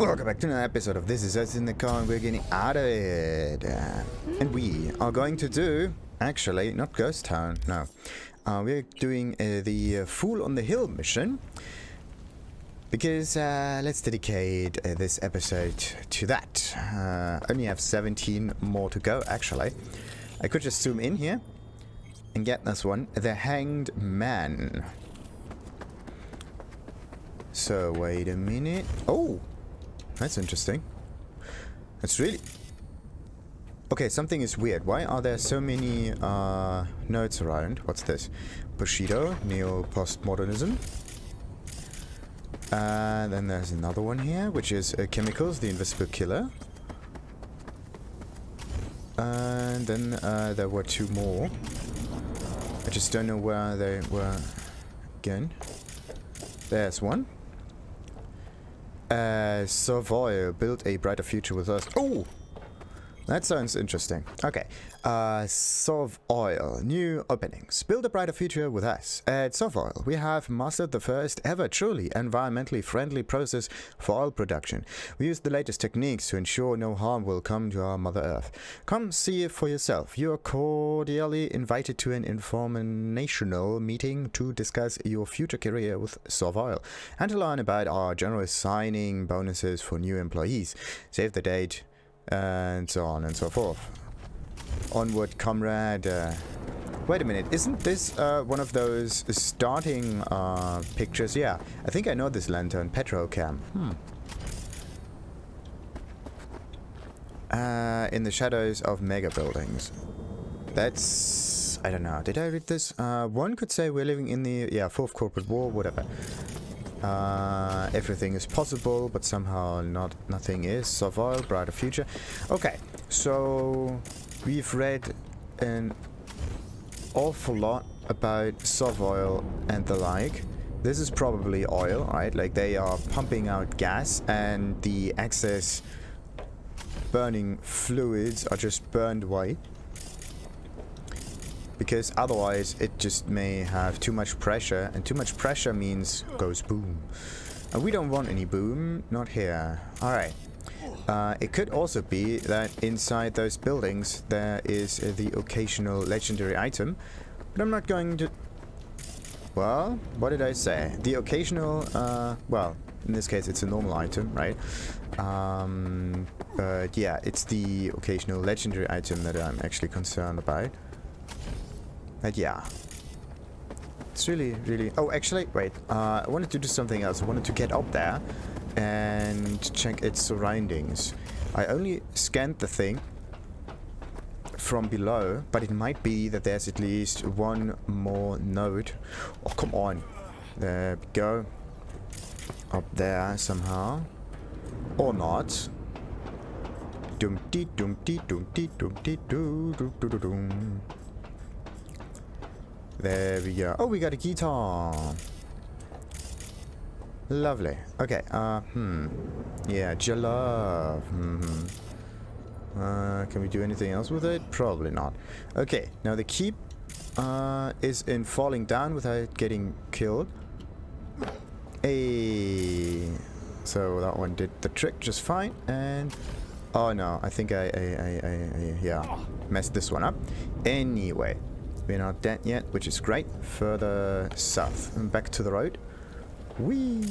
Welcome back to another episode of This Is Us in the Car, and we're getting out of it. And we are going to do, actually, not Ghost Town, no. We're doing the Fool on the Hill mission. Because let's dedicate this episode to that. Only have 17 more to go, actually. I could just zoom in here and get this one. The Hanged Man. So, wait a minute. Oh! That's interesting. That's really... Okay, something is weird. Why are there so many notes around? What's this? Bushido, Neo-Postmodernism. And then there's another one here, which is Chemicals, the Invisible Killer. And then there were two more. I just don't know where they were again. There's one. Sovoil, build a brighter future with us. Oh! That sounds interesting. Okay. Sovoil, new openings. Build a brighter future with us. At Sovoil, we have mastered the first ever truly environmentally friendly process for oil production. We use the latest techniques to ensure no harm will come to our Mother Earth. Come see it for yourself. You are cordially invited to an informational meeting to discuss your future career with Sovoil and to learn about our generous signing bonuses for new employees. Save the date. And so on and so forth. Onward, comrade. Wait a minute, isn't this one of those starting pictures? Yeah, I think I know this lantern, Petrocam. In the shadows of mega buildings. That's... I don't know, did I read this? One could say we're living in the... Yeah, fourth corporate war, whatever. Everything is possible, but somehow nothing is. Sovoil, brighter future. Okay, so we've read an awful lot about Sovoil and the like. This is probably oil, right? Like they are pumping out gas and the excess burning fluids are just burned white. Because otherwise it just may have too much pressure, and too much pressure means goes boom. And we don't want any boom, not here. Alright. It could also be that inside those buildings there is the occasional legendary item, but I'm not going to... Well, what did I say? The occasional, well, in this case it's a normal item, right? But yeah, it's the occasional legendary item that I'm actually concerned about. But yeah, it's really... Oh, actually, wait. I wanted to do something else. I wanted to get up there and check its surroundings. I only scanned the thing from below, but it might be that there's at least one more node. Oh, come on. There we go. Up there somehow. Or not. Dum-dee, dum-dee, dum-dee, dum-dee, doo-doo-doo-doo-doo. There we go. Oh, we got a guitar. Lovely. Okay, yeah, Jalove. Can we do anything else with it? Probably not. Okay, now the keep is in falling down without getting killed. Hey. So that one did the trick just fine, and... Oh no, I think I yeah, messed this one up. Anyway. We're not dead yet, which is great. Further south and back to the road. Whee!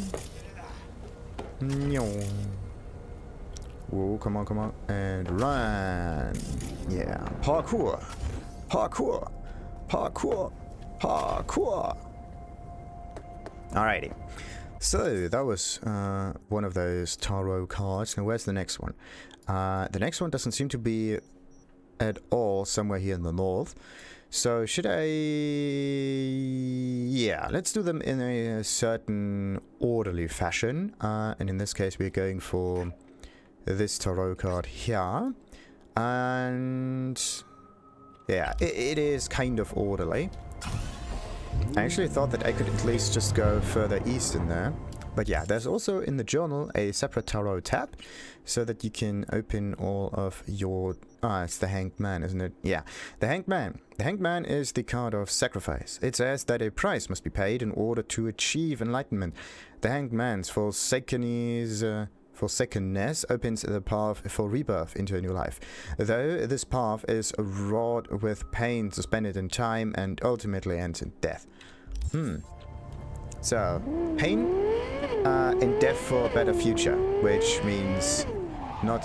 Whoa, come on, come on. And run! Yeah. Parkour! Parkour! Parkour! Parkour! Alrighty. So, that was one of those tarot cards. Now, where's the next one? The next one doesn't seem to be at all somewhere here in the north. So should I... Yeah, let's do them in a certain orderly fashion. And in this case we're going for this tarot card here. And... Yeah, it is kind of orderly. I actually thought that I could at least just go further east in there. But yeah, there's also in the journal a separate tarot tab, so that you can open all of your... Ah, it's the Hanged Man, isn't it? Yeah, the Hanged Man. The Hanged Man is the card of sacrifice. It says that a price must be paid in order to achieve enlightenment. The Hanged Man's forsakenness opens the path for rebirth into a new life. Though this path is wrought with pain suspended in time and ultimately ends in death. So, pain and death for a better future, which means not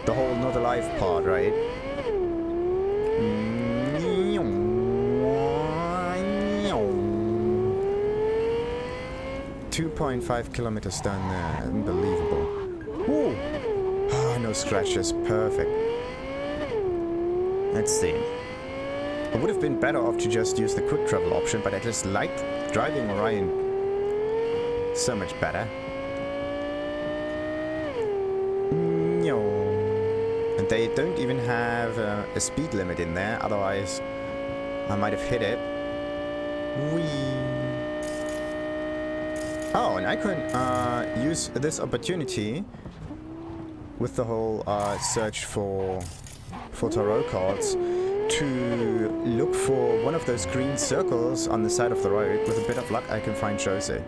the whole not alive part, right? 2.5 kilometers down there. Unbelievable. Woo! Ah, no scratches. Perfect. Let's see. It would have been better off to just use the quick travel option, but I just liked driving Orion so much better. And they don't even have a speed limit in there, otherwise I might have hit it. Whee! Oh, and I can use this opportunity with the whole search for tarot cards to look for one of those green circles on the side of the road. With a bit of luck, I can find Jose.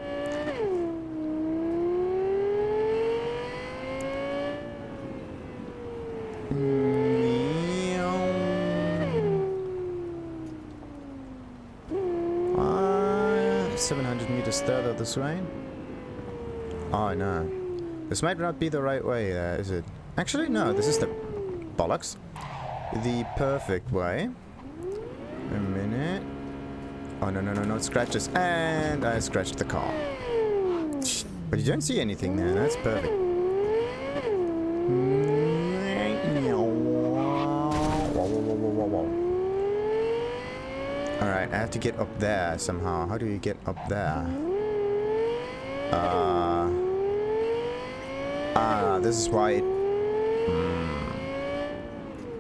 Further this way? Oh no. This might not be the right way there, is it? Actually, no, this is the bollocks. The perfect way. A minute. Oh no, no, no, no scratches. And I scratched the car. But you don't see anything there, that's perfect. Alright, I have to get up there somehow. How do you get up there? This is why it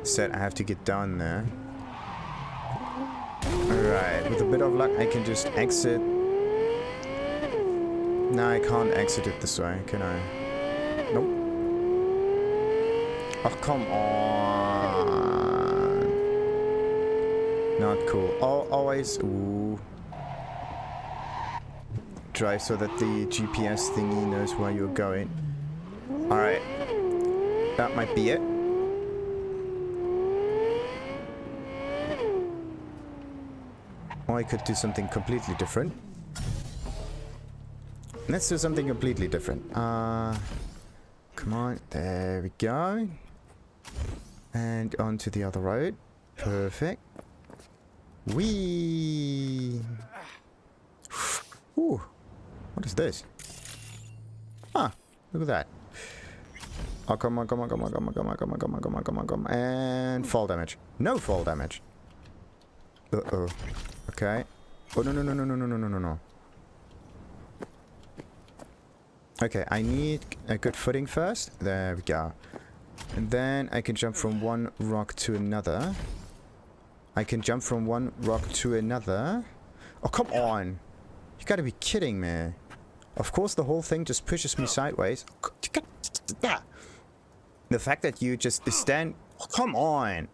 said I have to get down there. Alright, with a bit of luck I can just exit. No, I can't exit it this way, can I? Nope. Oh, come on. Not cool. Always... Ooh. Drive so that the GPS thingy knows where you're going. Alright. That might be it. Or I could do something completely different. Let's do something completely different. Come on. There we go. And onto the other road. Perfect. Whee! Ooh. What is this? Ah, look at that. Oh, come on, come on, come on, come on, come on, come on, come on, come on, come on, come on. And fall damage. No fall damage. Uh-oh. Okay. Oh, no, no, no, no, no, no, no, no, no, no. Okay, I need a good footing first. There we go. And then I can jump from one rock to another. I can jump from one rock to another. Oh, come on. You gotta be kidding me. Of course, the whole thing just pushes me sideways. The fact that you just stand... Oh, come on.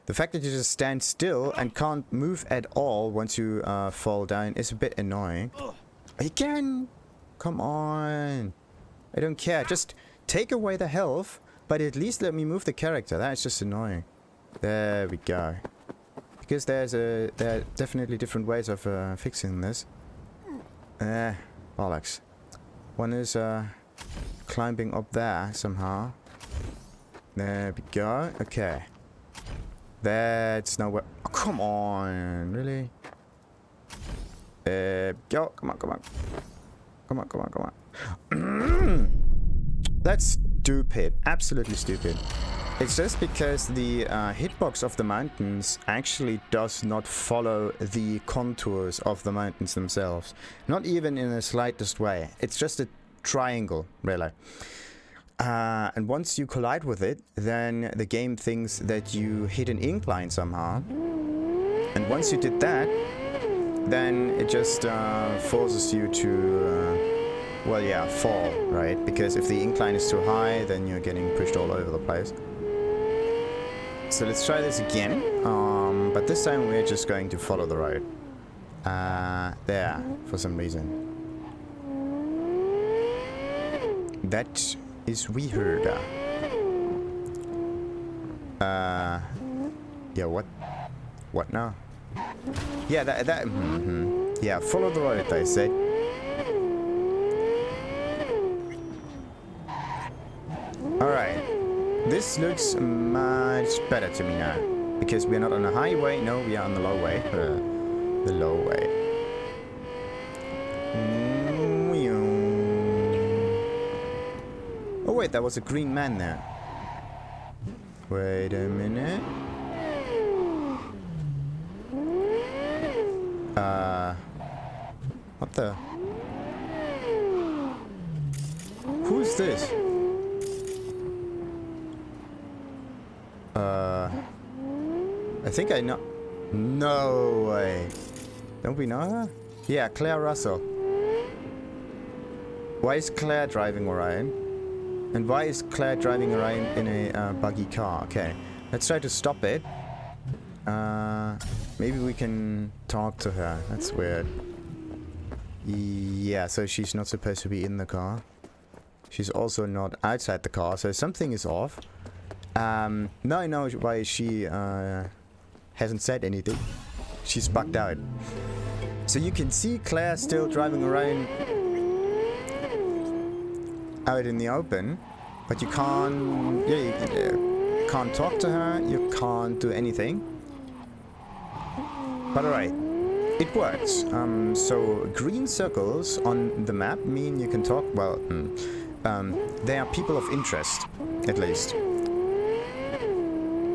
The fact that you just stand still and can't move at all once you fall down is a bit annoying. Again? Come on. I don't care. Just take away the health, but at least let me move the character. That's just annoying. There we go. Because there are definitely different ways of fixing this. Bollocks. One is climbing up there somehow. There we go. Okay. That's nowhere. Oh, come on. Really? Go. Come on, come on. Come on, come on, come on. That's stupid. Absolutely stupid. It's just because the hitbox of the mountains actually does not follow the contours of the mountains themselves. Not even in the slightest way. It's just a triangle, really. And once you collide with it, then the game thinks that you hit an incline somehow. And once you did that, then it just forces you to, well, yeah, fall, right? Because if the incline is too high, then you're getting pushed all over the place. So let's try this again, but this time we're just going to follow the road. There, for some reason. that is weird. Yeah, what? What now? Yeah, that yeah, follow the road, they said. Alright. This looks much better to me now. Because we're not on a highway. No, we are on the low way. The low way. Oh wait, that was a green man there. Wait a minute. What the? Who's this? I think I know. No way. Don't we know her? Yeah, Claire Russell. Why is Claire driving around? And why is Claire driving around in a buggy car? Okay, let's try to stop it. Maybe we can talk to her. That's weird. Yeah, so she's not supposed to be in the car. She's also not outside the car, so something is off. Now I know why she hasn't said anything. She's bugged out. So you can see Claire still driving around out in the open, but you can't. Yeah, you can't talk to her. You can't do anything. But alright, it works. So green circles on the map mean you can talk. Well, they are people of interest, at least.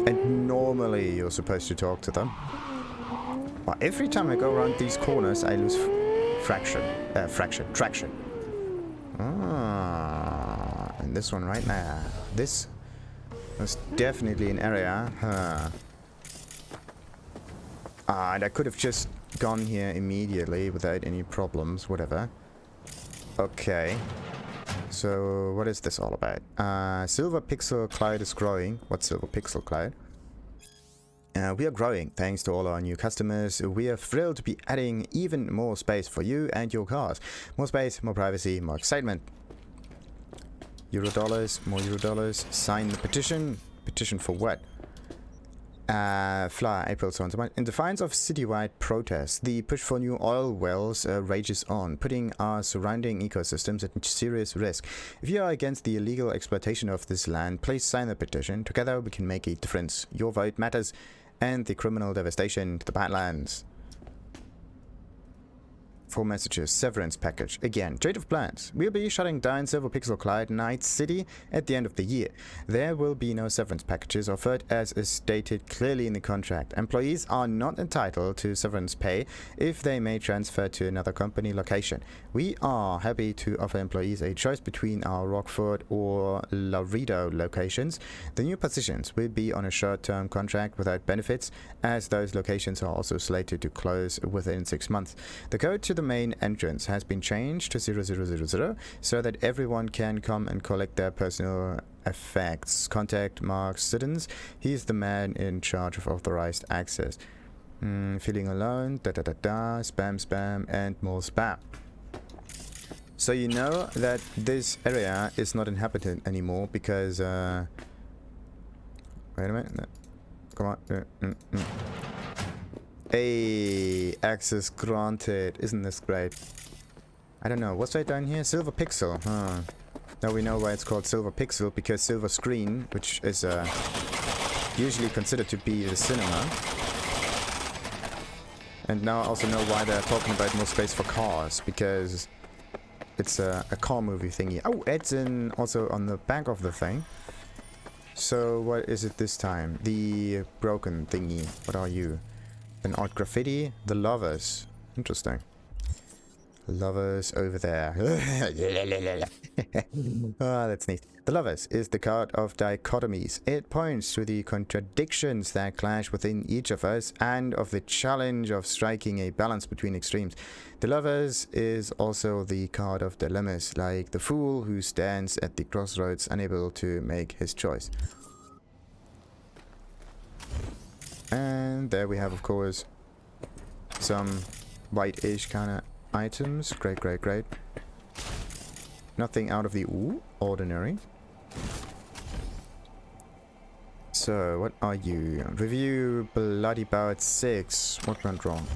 And normally you're supposed to talk to them. But every time I go around these corners, I lose traction. Ah, and this one right now. This was definitely an area. And I could have just gone here immediately without any problems, whatever. Okay. So, what is this all about? Silver Pixel Cloud is growing. What's Silver Pixel Cloud? We are growing thanks to all our new customers. We are thrilled to be adding even more space for you and your cars. More space, more privacy, more excitement. Eurodollars, more Eurodollars. Sign the petition. Petition for what? Flyer, April, so on so on. In defiance of citywide protests, the push for new oil wells rages on, putting our surrounding ecosystems at serious risk. If you are against the illegal exploitation of this land, please sign the petition. Together we can make a difference. Your vote matters, and the criminal devastation to the Badlands. 4 messages. Severance package. Again, trade of plans. We'll be shutting down Silver Pixel Cloud Night City at the end of the year. There will be no severance packages offered, as is stated clearly in the contract. Employees are not entitled to severance pay if they may transfer to another company location. We are happy to offer employees a choice between our Rockford or Laredo locations. The new positions will be on a short-term contract without benefits, as those locations are also slated to close within 6 months. The code to the main entrance has been changed to 0000 so that everyone can come and collect their personal effects. Contact Mark Siddons. He's the man in charge of authorized access. Feeling alone, spam, spam, and more spam. So you know that this area is not inhabited anymore because wait a minute. No. Come on. Hey, access granted. Isn't this great? I don't know. What's right down here? Silver Pixel. Huh. Now we know why it's called Silver Pixel, because Silver Screen, which is usually considered to be the cinema. And now I also know why they're talking about more space for cars, because it's a car movie thingy. Oh, it's also on the back of the thing. So what is it this time? The broken thingy. What are you? An art graffiti? The lovers. Interesting. Lovers over there. Ah, that's neat. The lovers is the card of dichotomies. It points to the contradictions that clash within each of us and of the challenge of striking a balance between extremes. The lovers is also the card of dilemmas, like the fool who stands at the crossroads unable to make his choice. And there we have, of course, some white-ish kind of items. Great, great, great. Nothing out of the ordinary. So, what are you? Review Bloody Bout VI. What went wrong?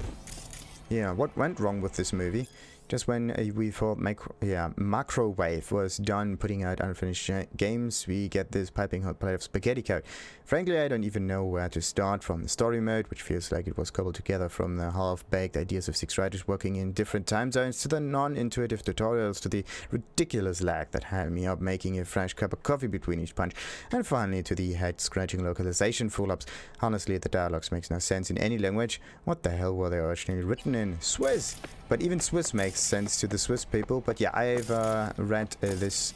Yeah, what went wrong with this movie? Just when we thought Macrowave was done putting out unfinished games, we get this piping hot plate of spaghetti code. Frankly, I don't even know where to start from. The story mode, which feels like it was cobbled together from the half-baked ideas of 6 writers working in different time zones, to the non-intuitive tutorials, to the ridiculous lag that had me up making a fresh cup of coffee between each punch, and finally to the head-scratching localization full-ups. Honestly, the dialogues makes no sense in any language. What the hell were they originally written in? Swiss! But even Swiss makes sense to the Swiss people. But yeah, I've read this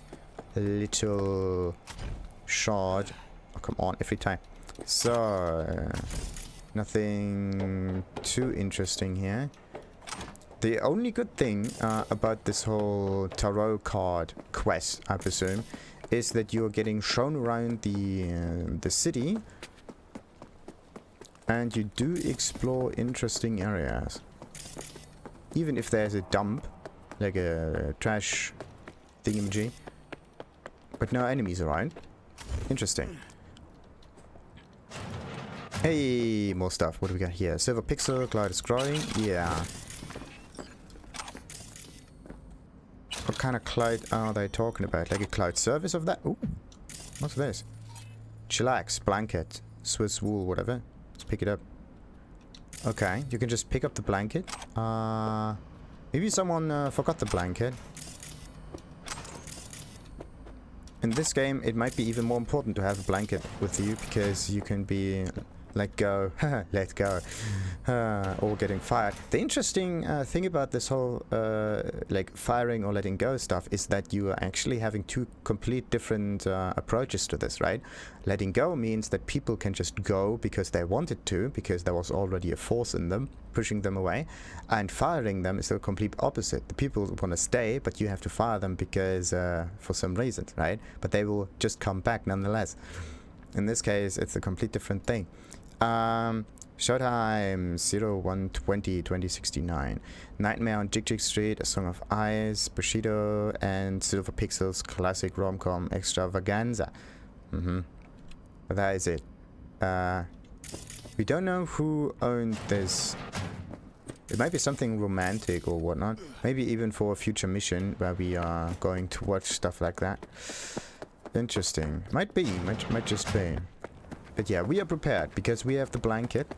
little short. Oh, come on, every time. So, nothing too interesting here. The only good thing about this whole tarot card quest, I presume, is that you're getting shown around the city. And you do explore interesting areas. Even if there's a dump, like a trash thingamajig, but no enemies around. Interesting. Hey, more stuff. What do we got here? Silver pixel, cloud is scrolling. Yeah. What kind of cloud are they talking about? Like a cloud service of that? Ooh. What's this? Chillax, blanket, Swiss wool, whatever. Let's pick it up. Okay, you can just pick up the blanket. Maybe someone forgot the blanket. In this game, it might be even more important to have a blanket with you, because you can be let go, let go, or getting fired. The interesting thing about this whole like firing or letting go stuff is that you are actually having two complete different approaches to this, right? Letting go means that people can just go because they wanted to, because there was already a force in them pushing them away, and firing them is the complete opposite. The people want to stay, but you have to fire them because for some reason, right? But they will just come back nonetheless. In this case, it's a complete different thing. Showtime 01/20/2069. Nightmare on Jig Jig Street, A Song of Ice, Bushido, and Silver Pixels classic rom-com extravaganza. That is it. We don't know who owned this. It might be something romantic or whatnot. Maybe even for a future mission where we are going to watch stuff like that. Interesting. Might be. Might just be. But yeah, we are prepared because we have the blanket.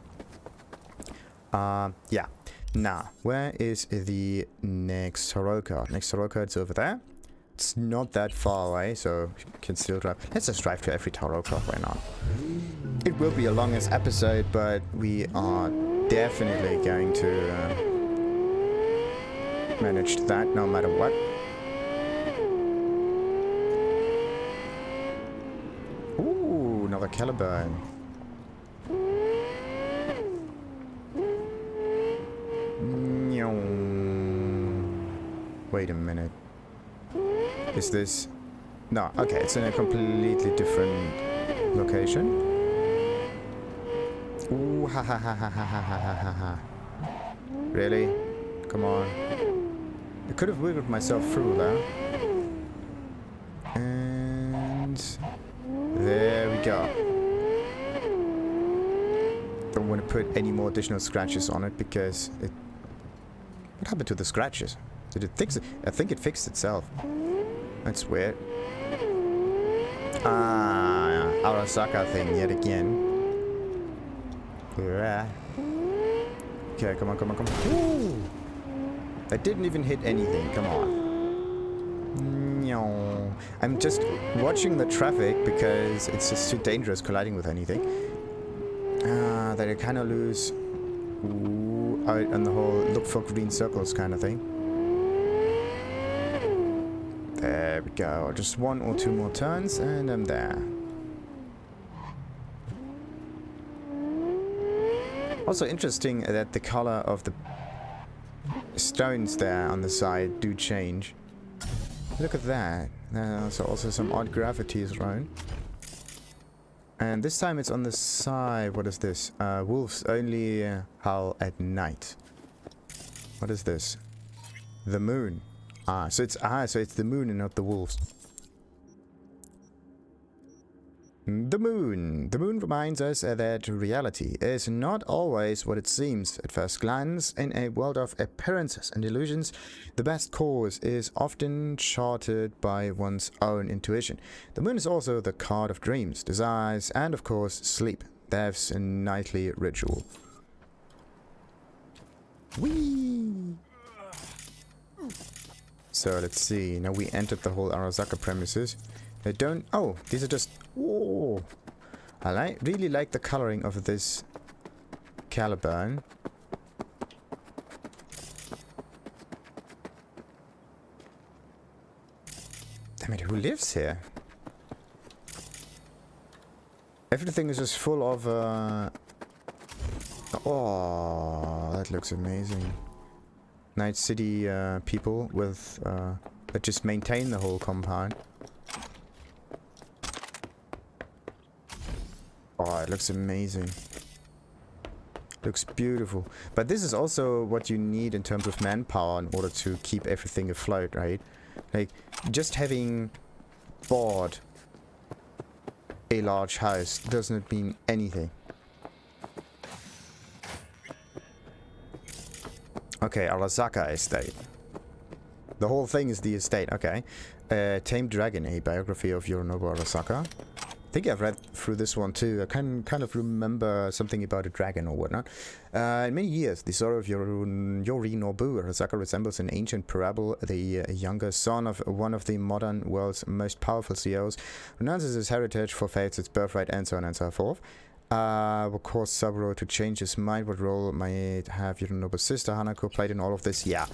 Yeah. Now, where is the next tarot card? Next tarot card's over there. It's not that far away, so we can still drive. Let's just drive to every tarot card, why not? It will be a longest episode, but we are definitely going to manage that no matter what. Ooh, another caliber. Wait a minute. Is this... No, okay, it's in a completely different location. Ooh, ha ha ha ha ha ha ha ha ha. Really? Come on. I could have wiggled myself through there. And... there we go. Don't want to put any more additional scratches on it because it... What happened to the scratches? Did it fix it? I think it fixed itself. That's weird. Ah, Arasaka thing yet again. Yeah. Okay, come on, come on, come on. Ooh. That didn't even hit anything. Come on. No. I'm just watching the traffic because it's just too dangerous colliding with anything. That I kind of lose out on the whole look for green circles kind of thing. There we go. Just one or two more turns and I'm there. Also interesting that the color of the stones there on the side do change. Look at that. There's also some odd gravities around. And this time it's on the side. What is this? Wolves only howl at night. What is this? The moon. So it's the moon and not the wolves. The moon. The moon reminds us that reality is not always what it seems at first glance. In a world of appearances and illusions, the best course is often charted by one's own intuition. The moon is also the card of dreams, desires, and of course sleep. Death's a nightly ritual. Whee! So let's see. Now we entered the whole Arasaka premises. They don't... Oh, these are just... Oh! I really like the coloring of this caliburn. Damn it, who lives here? Everything is just full of... Oh, that looks amazing. Night City people with... that just maintain the whole compound. Oh, it looks amazing. Looks beautiful. But this is also what you need in terms of manpower in order to keep everything afloat, right? Like, just having bought a large house doesn't mean anything. Okay, Arasaka estate. The whole thing is the estate, okay. Tamed Dragon, a biography of Yorinobu Arasaka. I think I've read through this one too. I can kind of remember something about a dragon or whatnot. In many years, the story of Yorinobu Arasaka resembles an ancient parable. The younger son of one of the modern world's most powerful CEOs renounces his heritage, forfeits its birthright, and so on and so forth. What caused Saburo to change his mind? What role might have Yorinobu's sister Hanako played in all of this? Yeah.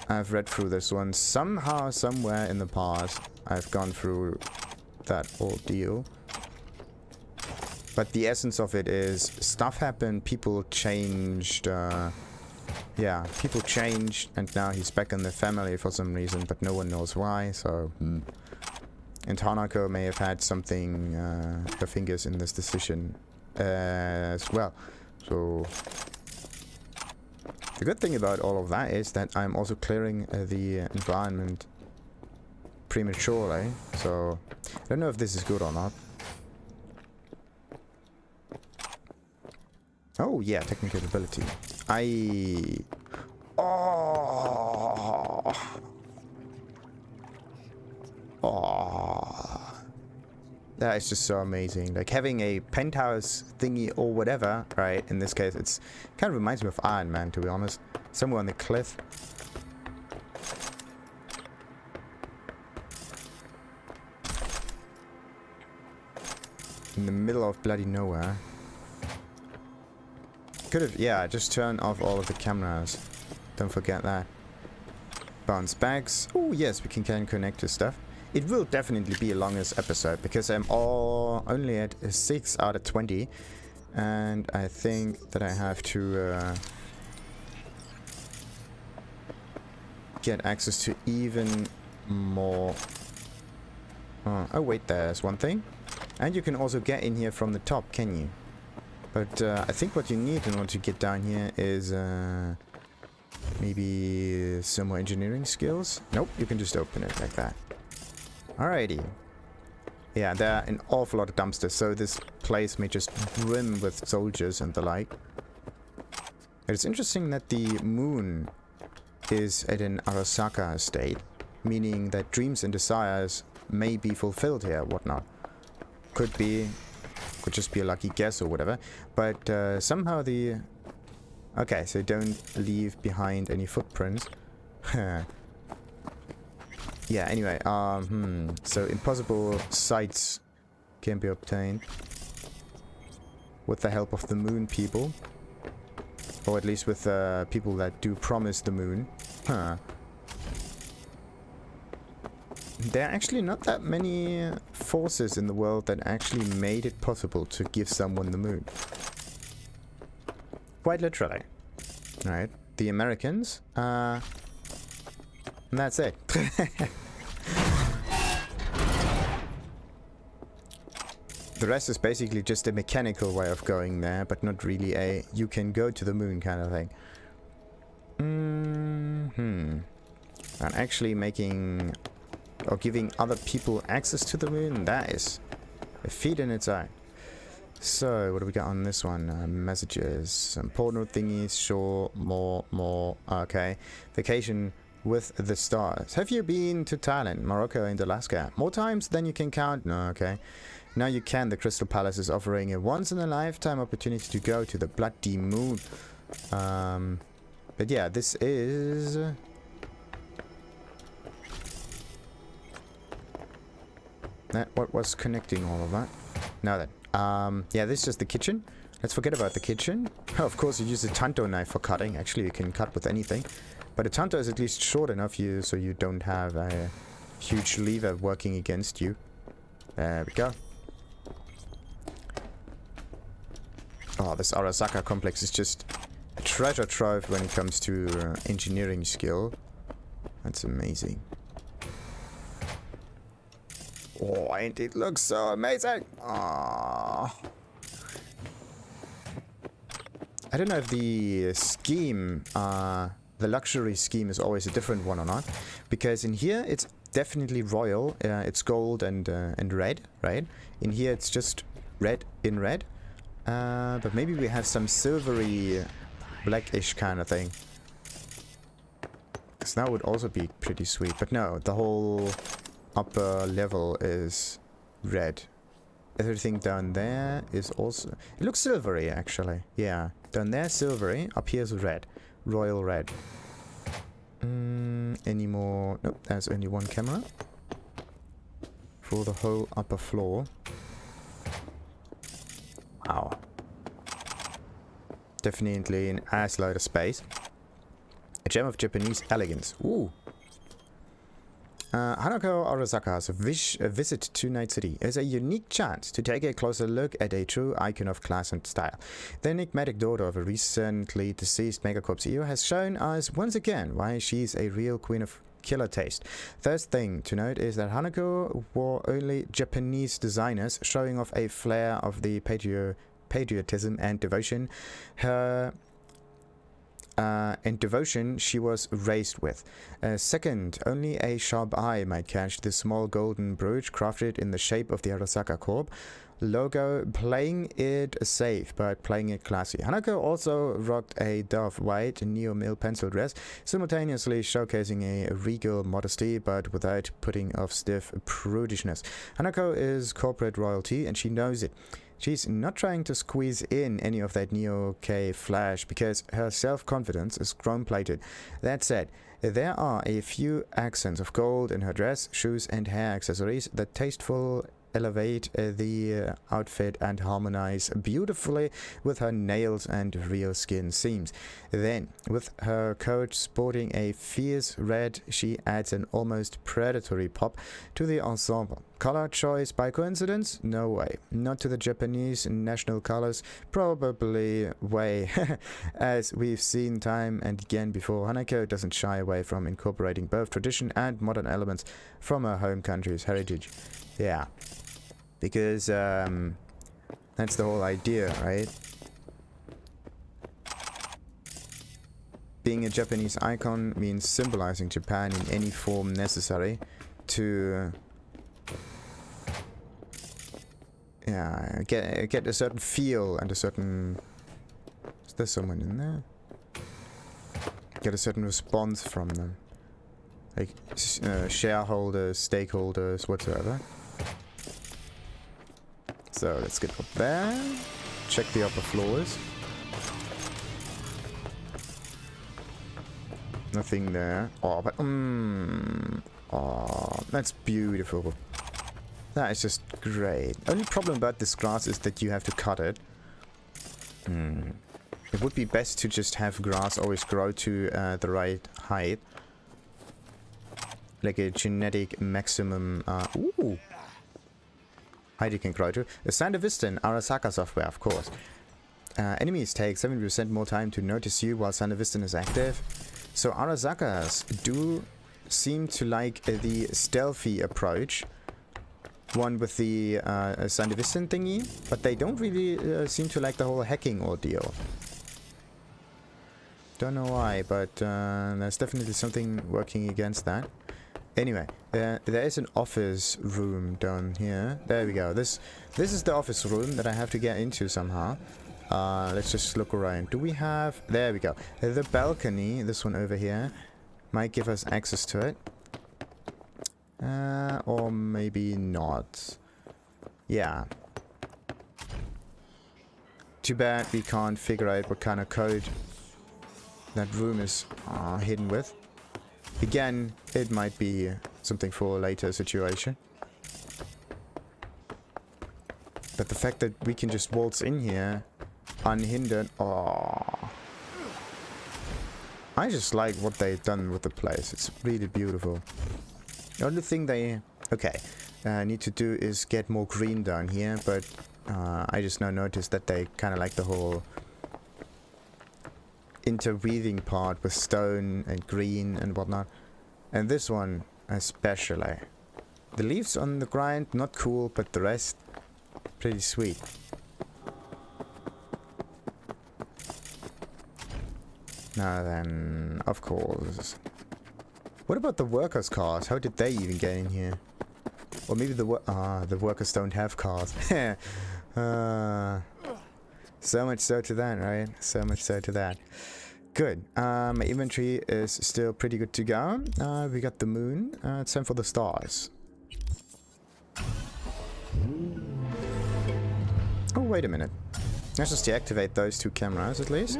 I've read through this one. Somehow, somewhere in the past, I've gone through that ordeal. But the essence of it is stuff happened, people changed, yeah, people changed, and now he's back in the family for some reason, but no one knows why, so... And Hanako may have had something, her fingers in this decision as well. So... The good thing about all of that is that I'm also clearing the environment prematurely, so I don't know if this is good or not. Oh yeah, technical ability. Oh, that is just so amazing. Like having a penthouse thingy or whatever, right? In this case, it's kind of reminds me of Iron Man, to be honest. Somewhere on the cliff. In the middle of bloody nowhere. Could have, yeah, just turn off all of the cameras. Don't forget that. Bounce bags. Oh yes, we can connect to stuff. It will definitely be a longest episode because I'm only at 6 out of 20. And I think that I have to get access to even more. Oh wait, there's one thing. And you can also get in here from the top, can you? But I think what you need in order to get down here is maybe some more engineering skills. Nope, you can just open it like that. Alrighty. Yeah, there are an awful lot of dumpsters, so this place may just brim with soldiers and the like. It's interesting that the moon is at an Arasaka state, meaning that dreams and desires may be fulfilled here, whatnot. Could just be a lucky guess or whatever, but somehow the... Okay, so don't leave behind any footprints. Yeah, anyway, so impossible sights can be obtained with the help of the moon people. Or at least with people that do promise the moon. There are actually not that many forces in the world that actually made it possible to give someone the moon. Quite literally. Alright, the Americans, and that's it. The rest is basically just a mechanical way of going there, but not really a you can go to the moon kind of thing. And actually making or giving other people access to the moon, that is a feat in its own. So, what do we got on this one? Messages, some portal thingies, sure, more, okay. Vacation with the stars. Have you been to Thailand, Morocco, and Alaska? More times than you can count? No, okay. Now you can. The Crystal Palace is offering a once-in-a-lifetime opportunity to go to the Bloody Moon. But yeah, this is... what was connecting all of that? Now then. Yeah, this is just the kitchen. Let's forget about the kitchen. Oh, of course, you use a tanto knife for cutting. Actually, you can cut with anything. But a tanto is at least short enough so you don't have a huge lever working against you. There we go. Oh, this Arasaka complex is just a treasure trove when it comes to engineering skill. That's amazing. Oh, and it looks so amazing! Aww. I don't know if the scheme, the luxury scheme is always a different one or not. Because in here, it's definitely royal. It's gold and red, right? In here, it's just red in red. But maybe we have some silvery, blackish kind of thing. Because that would also be pretty sweet. But no, the whole upper level is red. Everything down there is also... It looks silvery, actually. Yeah. Down there, silvery. Up here is red. Royal red. Any more... Nope, there's only one camera. For the whole upper floor. Wow. Definitely an ass load of space. A gem of Japanese elegance. Ooh. Hanako Arasaka's visit to Night City is a unique chance to take a closer look at a true icon of class and style. The enigmatic daughter of a recently deceased megacorp CEO has shown us once again why she's a real queen of killer taste. First thing to note is that Hanako wore only Japanese designers, showing off a flair of the patriotism and devotion she was raised with. Second, only a sharp eye might catch the small golden brooch crafted in the shape of the Arasaka Corp logo, playing it safe but playing it classy. Hanako also rocked a dove white neo-mill pencil dress, simultaneously showcasing a regal modesty but without putting off stiff prudishness. Hanako is corporate royalty and she knows it. She's not trying to squeeze in any of that Neo-K flash because her self-confidence is chrome-plated. That said, there are a few accents of gold in her dress, shoes and hair accessories that tasteful elevate the outfit and harmonize beautifully with her nails and real skin seams. Then, with her coat sporting a fierce red, she adds an almost predatory pop to the ensemble. Color choice by coincidence? No way. Not to the Japanese national colors? Probably way. As we've seen time and again before, Hanako doesn't shy away from incorporating both tradition and modern elements from her home country's heritage. Yeah. Because, that's the whole idea, right? Being a Japanese icon means symbolizing Japan in any form necessary to... yeah, get a certain feel and a certain... Is there someone in there? Get a certain response from them. Like, shareholders, stakeholders, whatsoever. So, let's get up there. Check the upper floors. Nothing there. Oh, but... oh, that's beautiful. That is just great. Only problem about this grass is that you have to cut it. It would be best to just have grass always grow to the right height. Like a genetic maximum... ooh! Height you can grow to. The Sandevistan Arasaka software, of course. Enemies take 70% more time to notice you while Sandevistan is active. So Arasakas do seem to like the stealthy approach. One with the Sandevistan thingy, but they don't really seem to like the whole hacking ordeal. Don't know why, but there's definitely something working against that. Anyway, there is an office room down here. There we go. This is the office room that I have to get into somehow. Let's just look around. Do we have... There we go. The balcony, this one over here, might give us access to it. Or maybe not. Yeah. Too bad we can't figure out what kind of code that room is hidden with. Again, it might be something for a later situation. But the fact that we can just waltz in here unhindered. Oh, I just like what they've done with the place. It's really beautiful. The only thing they need to do is get more green down here, but I just now noticed that they kind of like the whole interweaving part with stone and green and whatnot. And this one especially. The leaves on the ground, not cool, but the rest, pretty sweet. Now then, of course. What about the workers' cars? How did they even get in here? Or maybe the workers don't have cars. So much so to that, right? So much so to that. Good. My inventory is still pretty good to go. We got the moon. It's time for the stars. Oh, wait a minute. Let's just deactivate those two cameras at least.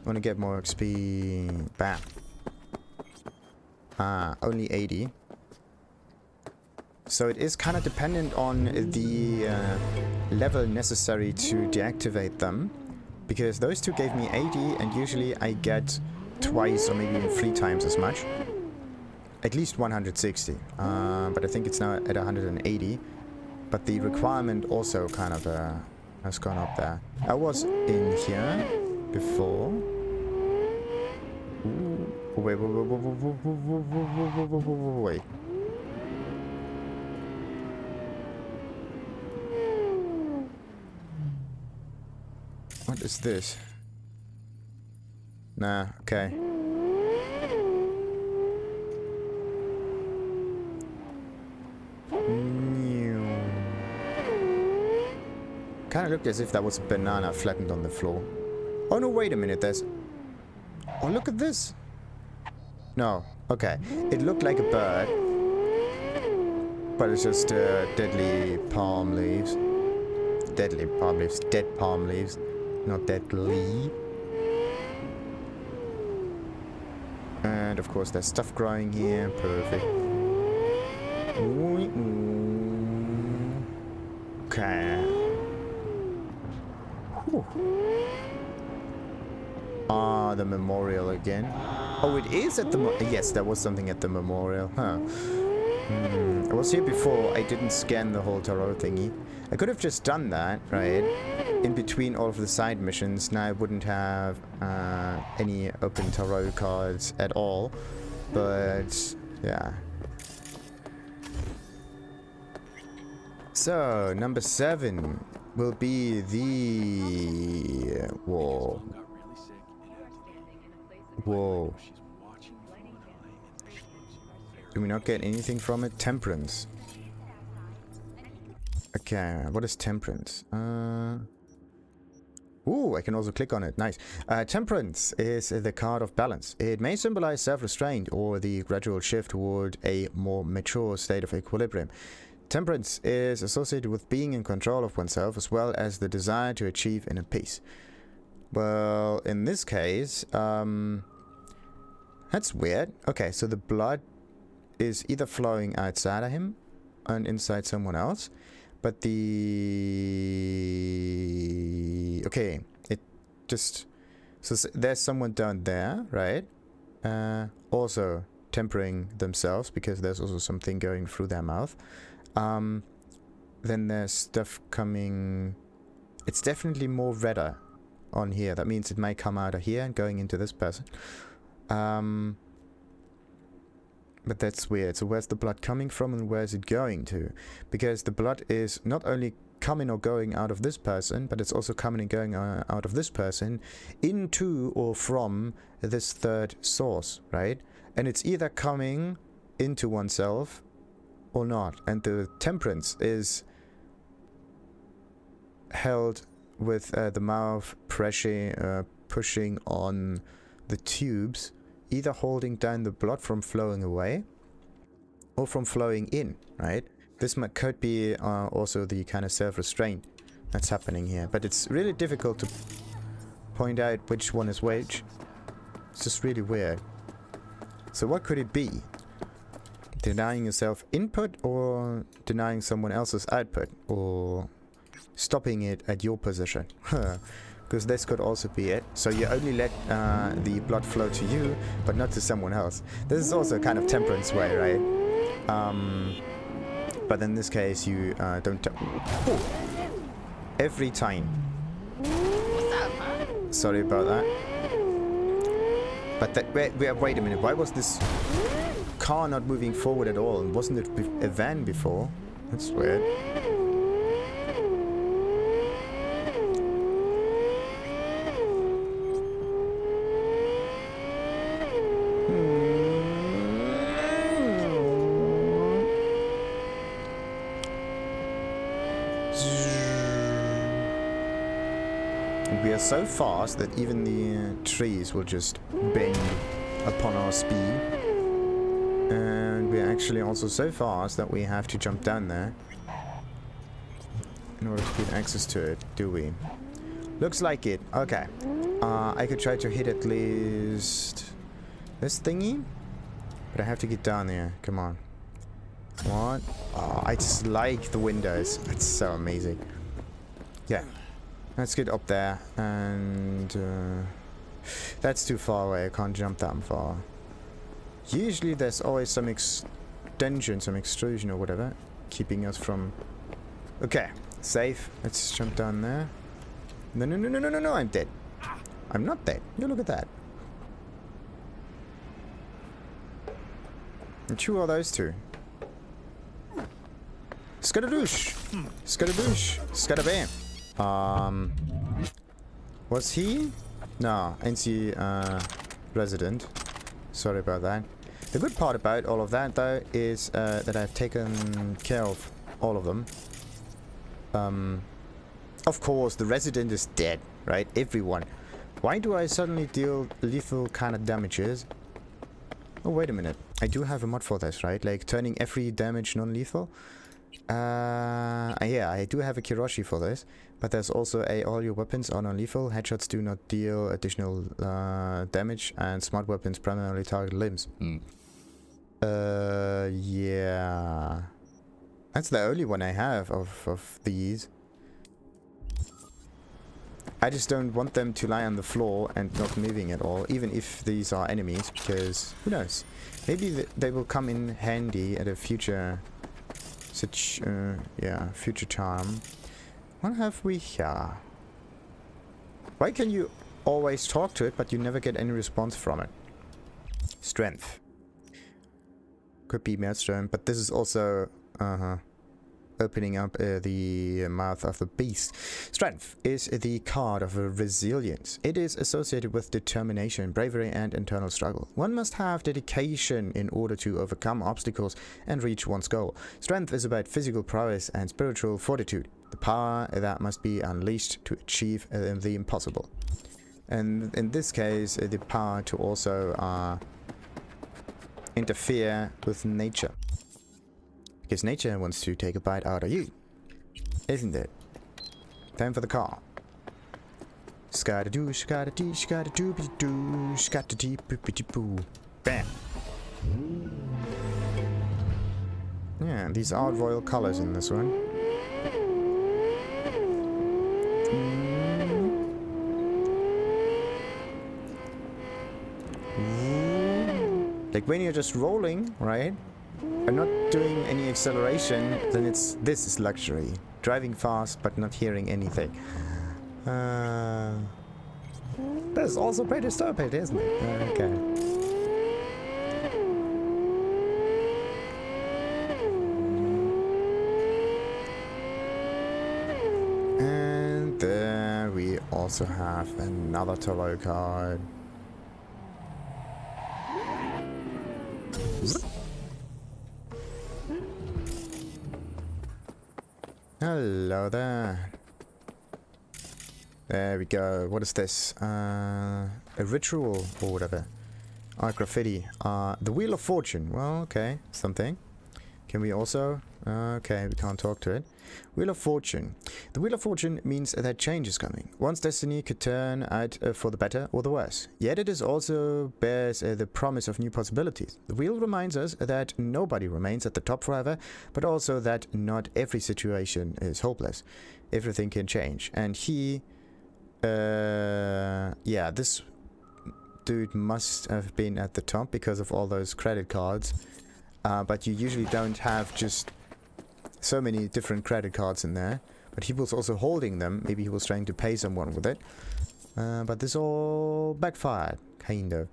Want to get more XP. Bam. Only 80. So it is kind of dependent on the level necessary to deactivate them. Because those two gave me 80 and usually I get twice or maybe even 3 times as much. At least 160. But I think it's now at 180. But the requirement also kind of has gone up there. I was in here before. Ooh. Wait. What is this? Nah, okay. Kind of looked as if that was a banana flattened on the floor. Oh no, wait a minute, there's... Oh, look at this! No, okay. It looked like a bird. But it's just deadly palm leaves. Deadly palm leaves. Dead palm leaves. Not deadly. And of course there's stuff growing here. Perfect. Okay. Ah, the memorial again. Oh, it is at the yes, there was something at the memorial. Huh. I was here before. I didn't scan the whole tarot thingy. I could have just done that, right? In between all of the side missions. Now I wouldn't have any open tarot cards at all. But, yeah. So, number 7 will be the... Whoa. Whoa. Do we not get anything from it? Temperance. Okay, what is Temperance? Ooh, I can also click on it. Nice. Temperance is the card of balance. It may symbolize self-restraint or the gradual shift toward a more mature state of equilibrium. Temperance is associated with being in control of oneself as well as the desire to achieve inner peace. Well, in this case, that's weird. Okay, so the blood is either flowing outside of him and inside someone else. But the... Okay, it just... So there's someone down there, right? Also tempering themselves because there's also something going through their mouth. Then there's stuff coming... It's definitely more redder on here. That means it might come out of here and going into this person. But that's weird. So where's the blood coming from and where's it going to? Because the blood is not only coming or going out of this person, but it's also coming and going out of this person into or from this third source, right? And it's either coming into oneself or not. And the Temperance is held with the mouth pushing on the tubes, either holding down the blood from flowing away or from flowing in, right? This could be also the kind of self-restraint that's happening here, but it's really difficult to point out which one is which. It's just really weird. So what could it be? Denying yourself input or denying someone else's output, or stopping it at your position? Because this could also be it. So you only let the blood flow to you, but not to someone else. This is also a kind of Temperance way, right? But in this case, you don't... Every time. Sorry about that. But that... Wait a minute. Why was this car not moving forward at all? Wasn't it a van before? That's weird. We are so fast that even the trees will just bend upon our speed. And we're actually also so fast that we have to jump down there in order to get access to it, do we? Looks like it. Okay. I could try to hit at least this thingy, but I have to get down there. Come on. What? Oh, I just like the windows. It's so amazing. Yeah. Let's get up there, and that's too far away. I can't jump that far. Usually there's always some extension, some extrusion or whatever, keeping us from... Okay, safe. Let's jump down there. No, I'm dead. I'm not dead. You look at that. And who are those two? Skadadoosh! Skadadoosh! Skadabam! Was he? No, NC resident. Sorry about that. The good part about all of that, though, is that I've taken care of all of them. Of course, the resident is dead, right? Everyone. Why do I suddenly deal lethal kind of damages? Oh, wait a minute. I do have a mod for this, right? Like turning every damage non-lethal. Yeah, I do have a Kiroshi for this, but there's also all your weapons are non-lethal, headshots do not deal additional damage, and smart weapons primarily target limbs. Yeah. That's the only one I have of these. I just don't want them to lie on the floor and not moving at all, even if these are enemies, because who knows? Maybe they will come in handy at a future... future time. What have we here? Why can you always talk to it, but you never get any response from it? Strength. Could be Maelstrom, but this is also opening up the mouth of the beast. Strength is the card of resilience. It is associated with determination, bravery, and internal struggle. One must have dedication in order to overcome obstacles and reach one's goal. Strength is about physical prowess and spiritual fortitude, the power that must be unleashed to achieve the impossible. And in this case, the power to also interfere with nature. Because nature wants to take a bite out of you, isn't it? Time for the car. Skada-doo, skada-dee, skada-doo-be-doo, skada-dee-boo-be-dee-boo. Bam! Yeah, these are royal colors in this one. Like when you're just rolling, right? And not doing any acceleration, then this is luxury. Driving fast but not hearing anything. That's also pretty stupid, isn't it? Okay. also have another tarot card. Hello there. There we go. What is this? A ritual or whatever. Art graffiti. The Wheel of Fortune. Well, okay. Something. Can we also... okay, we can't talk to it. Wheel of Fortune. The Wheel of Fortune means that change is coming. One's destiny could turn out for the better or the worse. Yet it is also bears the promise of new possibilities. The wheel reminds us that nobody remains at the top forever, but also that not every situation is hopeless. Everything can change. And he... yeah, this dude must have been at the top because of all those credit cards. But you usually don't have just so many different credit cards in there. But he was also holding them. Maybe he was trying to pay someone with it. But this all backfired, kind of.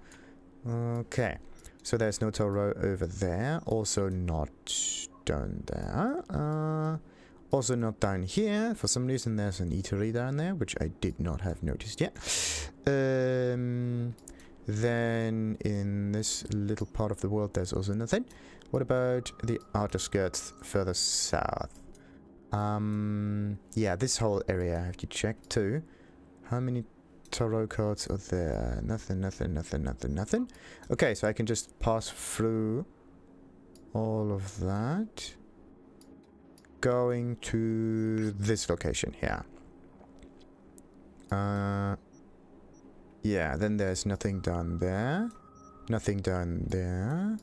Okay. So there's no tarot over there. Also not down there. Also not down here. For some reason there's an eatery down there, which I did not have noticed yet. Then in this little part of the world there's also nothing. What about the outer skirts further south? Yeah, this whole area I have to check too. How many tarot cards are there? Nothing, nothing, nothing, nothing, nothing. Okay, so I can just pass through all of that. Going to this location here. Yeah, then there's nothing down there. Nothing down there.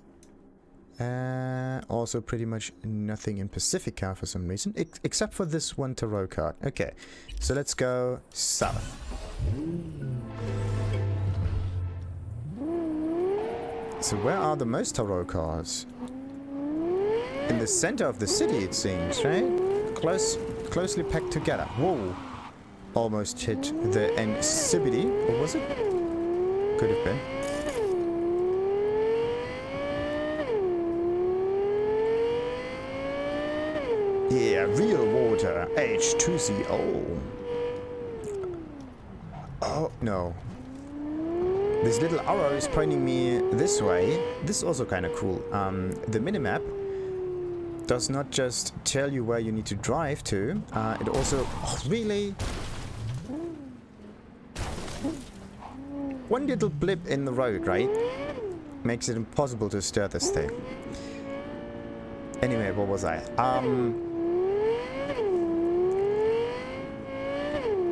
Also pretty much nothing in Pacifica for some reason. Except for this one tarot card. Okay, so let's go south. So where are the most tarot cards? In the center of the city, it seems, right? Closely packed together. Whoa. Almost hit the incipity. Or was it? Could have been. Yeah, real water. H2CO. Oh, no. This little arrow is pointing me this way. This is also kind of cool. The minimap does not just tell you where you need to drive to. It also... Oh, really? One little blip in the road, right? Makes it impossible to steer this thing. Anyway, what was I?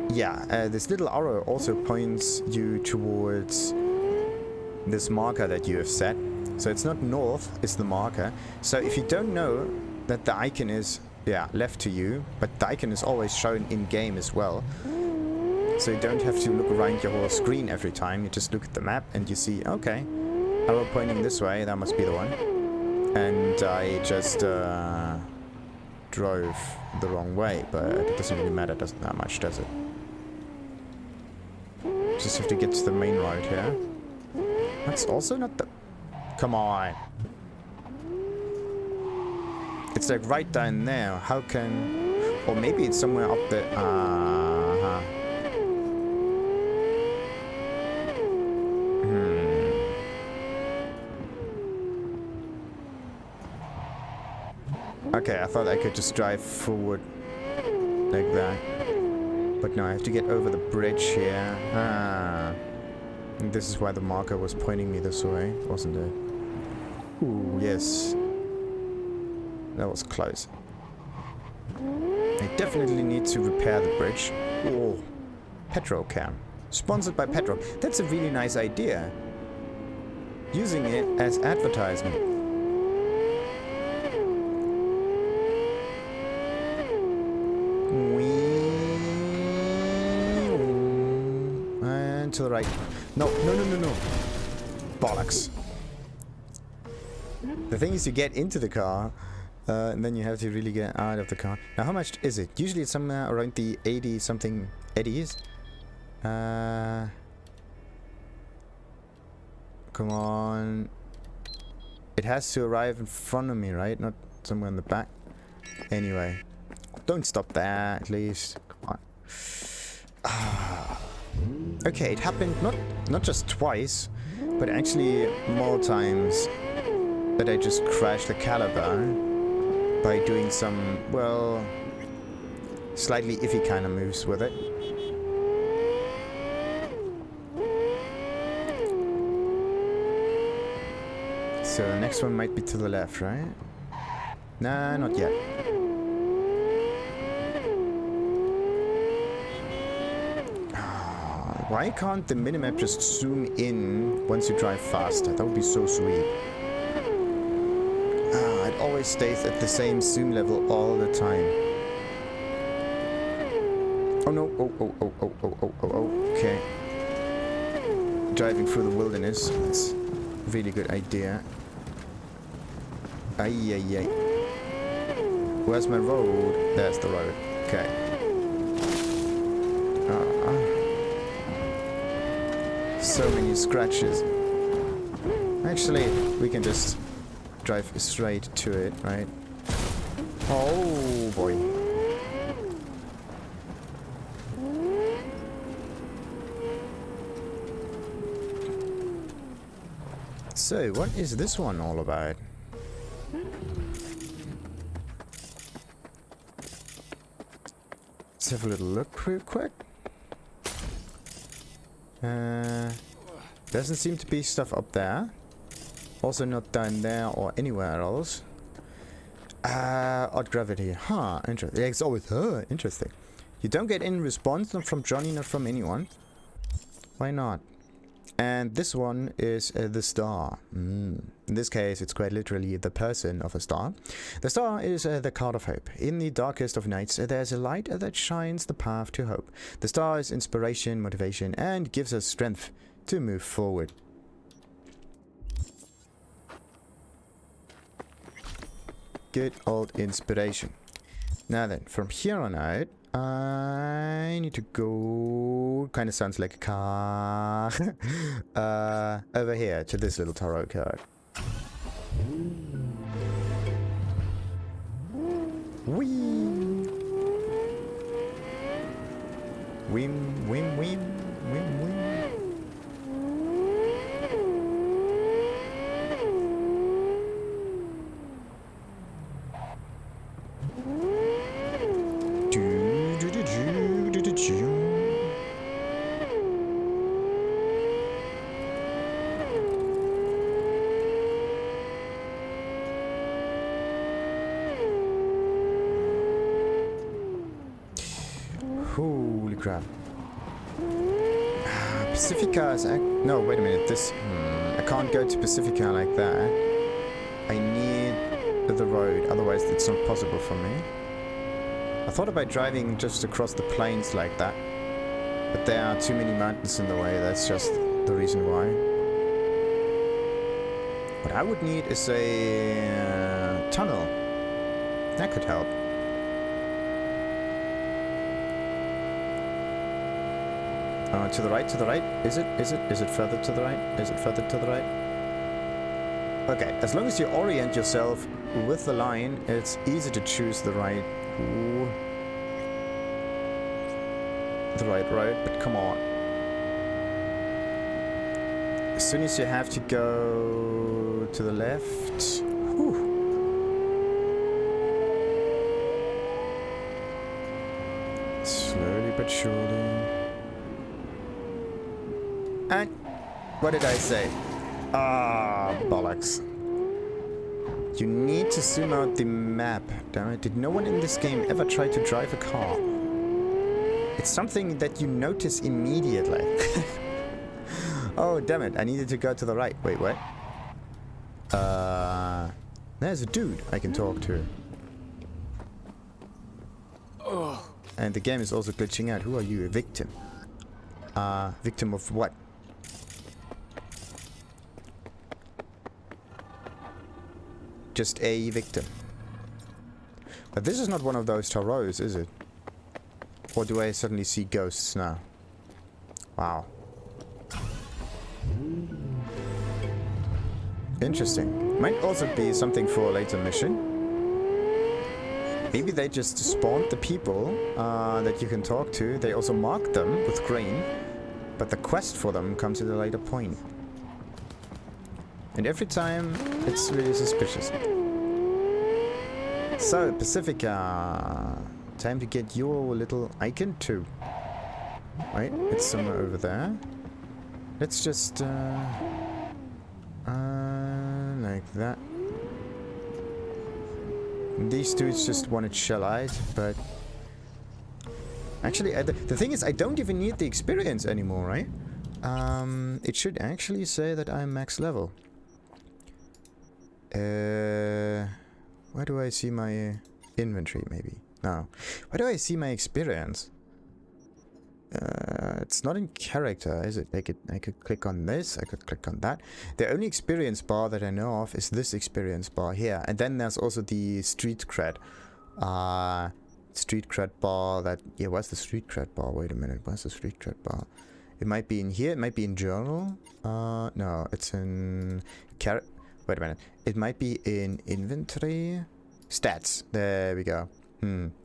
Yeah, this little arrow also points you towards this marker that you have set. So it's not north, it's the marker. So if you don't know that the icon is, yeah, left to you, but the icon is always shown in-game as well. So you don't have to look around your whole screen every time. You just look at the map and you see, okay, arrow pointing this way, that must be the one. And I just drove the wrong way, but it doesn't really matter that much, does it? Just have to get to the main road here. That's also not the... Come on. It's like right down there. How can... Or maybe it's somewhere up there. Okay, I thought I could just drive forward like that. But no, I have to get over the bridge here. And this is why the marker was pointing me this way, wasn't it? Ooh, yes. That was close. I definitely need to repair the bridge. Oh, Petrocam. Sponsored by Petro. That's a really nice idea. Using it as advertisement. To the right. No, no, no, no, no. Bollocks. The thing is, you get into the car, and then you have to really get out of the car. Now, how much is it? Usually it's somewhere around the 80-something eddies. Come on. It has to arrive in front of me, right? Not somewhere in the back. Anyway. Don't stop there, at least. Come on. Okay, it happened not just twice, but actually more times that I just crashed the caliber by doing some, well, slightly iffy kind of moves with it. So the next one might be to the left, right? Nah, not yet. Why can't the minimap just zoom in once you drive faster? That would be so sweet. It always stays at the same zoom level all the time. Oh no, okay. Driving through the wilderness, that's a really good idea. Ay. Where's my road? There's the road, okay. So many scratches. Actually, we can just drive straight to it, right? Oh boy. So, what is this one all about? Let's have a little look real quick. Doesn't seem to be stuff up there. Also not down there or anywhere else. Odd gravity. Huh, interesting. It's always, interesting. You don't get any response, not from Johnny, not from anyone. Why not? And this one is the star. In this case, it's quite literally the person of a star. The star is the card of hope. In the darkest of nights, there's a light that shines the path to hope. The star is inspiration, motivation, and gives us strength to move forward. Good old inspiration. Now then, from here on out, I need to go... Kind of sounds like a car. Over here to this little tarot card. Whee! Whim, whim, whim, whim, whim. Holy crap. Pacifica is... No, wait a minute. This... I can't go to Pacifica like that. I need the road. Otherwise, it's not possible for me. I thought about driving just across the plains like that. But there are too many mountains in the way. That's just the reason why. What I would need is a tunnel. That could help. To the right, to the right. Is it further to the right? Is it further to the right? Okay, as long as you orient yourself with the line, it's easy to choose the right... Ooh, the right road, but come on. As soon as you have to go to the left... Whew. Slowly but surely... And what did I say? Ah, bollocks. You need to zoom out the map. Damn it, did no one in this game ever try to drive a car? It's something that you notice immediately. Oh, damn it, I needed to go to the right. Wait, what? There's a dude I can talk to. And the game is also glitching out. Who are you? A victim? Victim of what? Just a victim. But this is not one of those tarots, is it? Or do I suddenly see ghosts now? Wow. Interesting. Might also be something for a later mission. Maybe they just spawned the people that you can talk to. They also marked them with green. but the quest for them comes at a later point. And every time, it's really suspicious. So, Pacifica. Time to get your little icon too. Right, it's somewhere over there. Let's just, like that. These dudes just wanted shell-eyed, but... Actually, the thing is, I don't even need the experience anymore, right? It should actually say that I'm max level. Where do I see my inventory, maybe? No. Where do I see my experience? It's not in character, is it? I could click on this, I could click on that. The only experience bar that I know of is this experience bar here. And then there's also the street cred. Street cred bar that... Yeah, where's the street cred bar? Wait a minute, where's the street cred bar? It might be in here, it might be in journal. No, it's in... Wait a minute. It might be in inventory. Stats. There we go.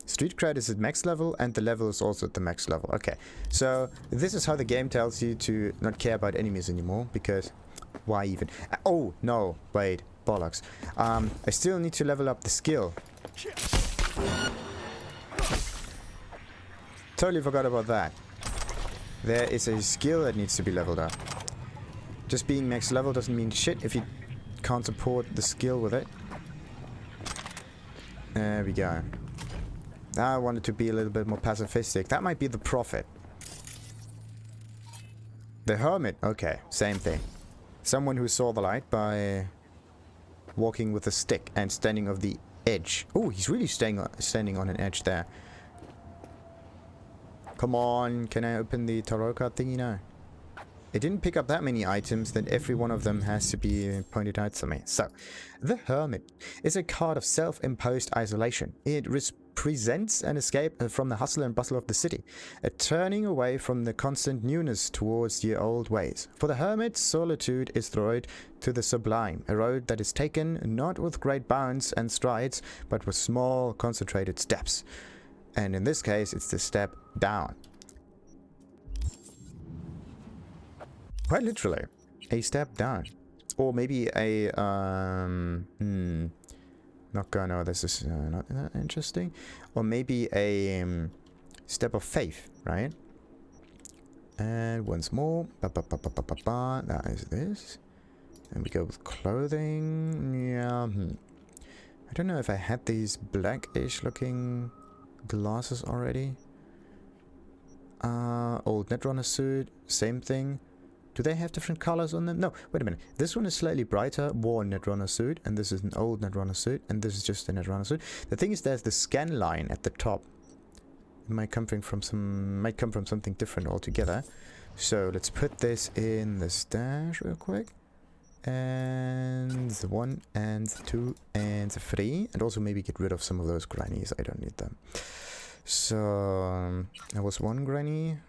Street cred is at max level, and the level is also at the max level. Okay, so this is how the game tells you to not care about enemies anymore, because why even? Oh, no, wait, bollocks. I still need to level up the skill. Totally forgot about that. There is a skill that needs to be leveled up. Just being max level doesn't mean shit if you can't support the skill with it. There we go. I wanted to be a little bit more pacifistic. That might be the Prophet. The Hermit. Okay, same thing. Someone who saw the light by walking with a stick and standing on the edge. Oh, he's really standing on an edge there. Come on, can I open the tarot card thingy now? It didn't pick up that many items, that every one of them has to be pointed out to me. So, the Hermit is a card of self-imposed isolation. It represents an escape from the hustle and bustle of the city, a turning away from the constant newness towards the old ways. For the Hermit, solitude is the road to the sublime, a road that is taken not with great bounds and strides, but with small, concentrated steps. And in this case, it's the step down. Quite literally, a step down. Or maybe a, not gonna, this is not that interesting. Or maybe a step of faith, right? And once more, that is this. And we go with clothing, yeah. I don't know if I had these blackish looking glasses already. Old Netrunner suit, same thing. Do they have different colors on them? No, wait a minute. This one is slightly brighter, worn Netrunner suit, and this is an old Netrunner suit, and this is just a Netrunner suit. The thing is, there's the scan line at the top. It might come from something different altogether. So let's put this in the stash real quick. And 1 and 2 and 3, and also maybe get rid of some of those grannies. I don't need them. So there was one granny.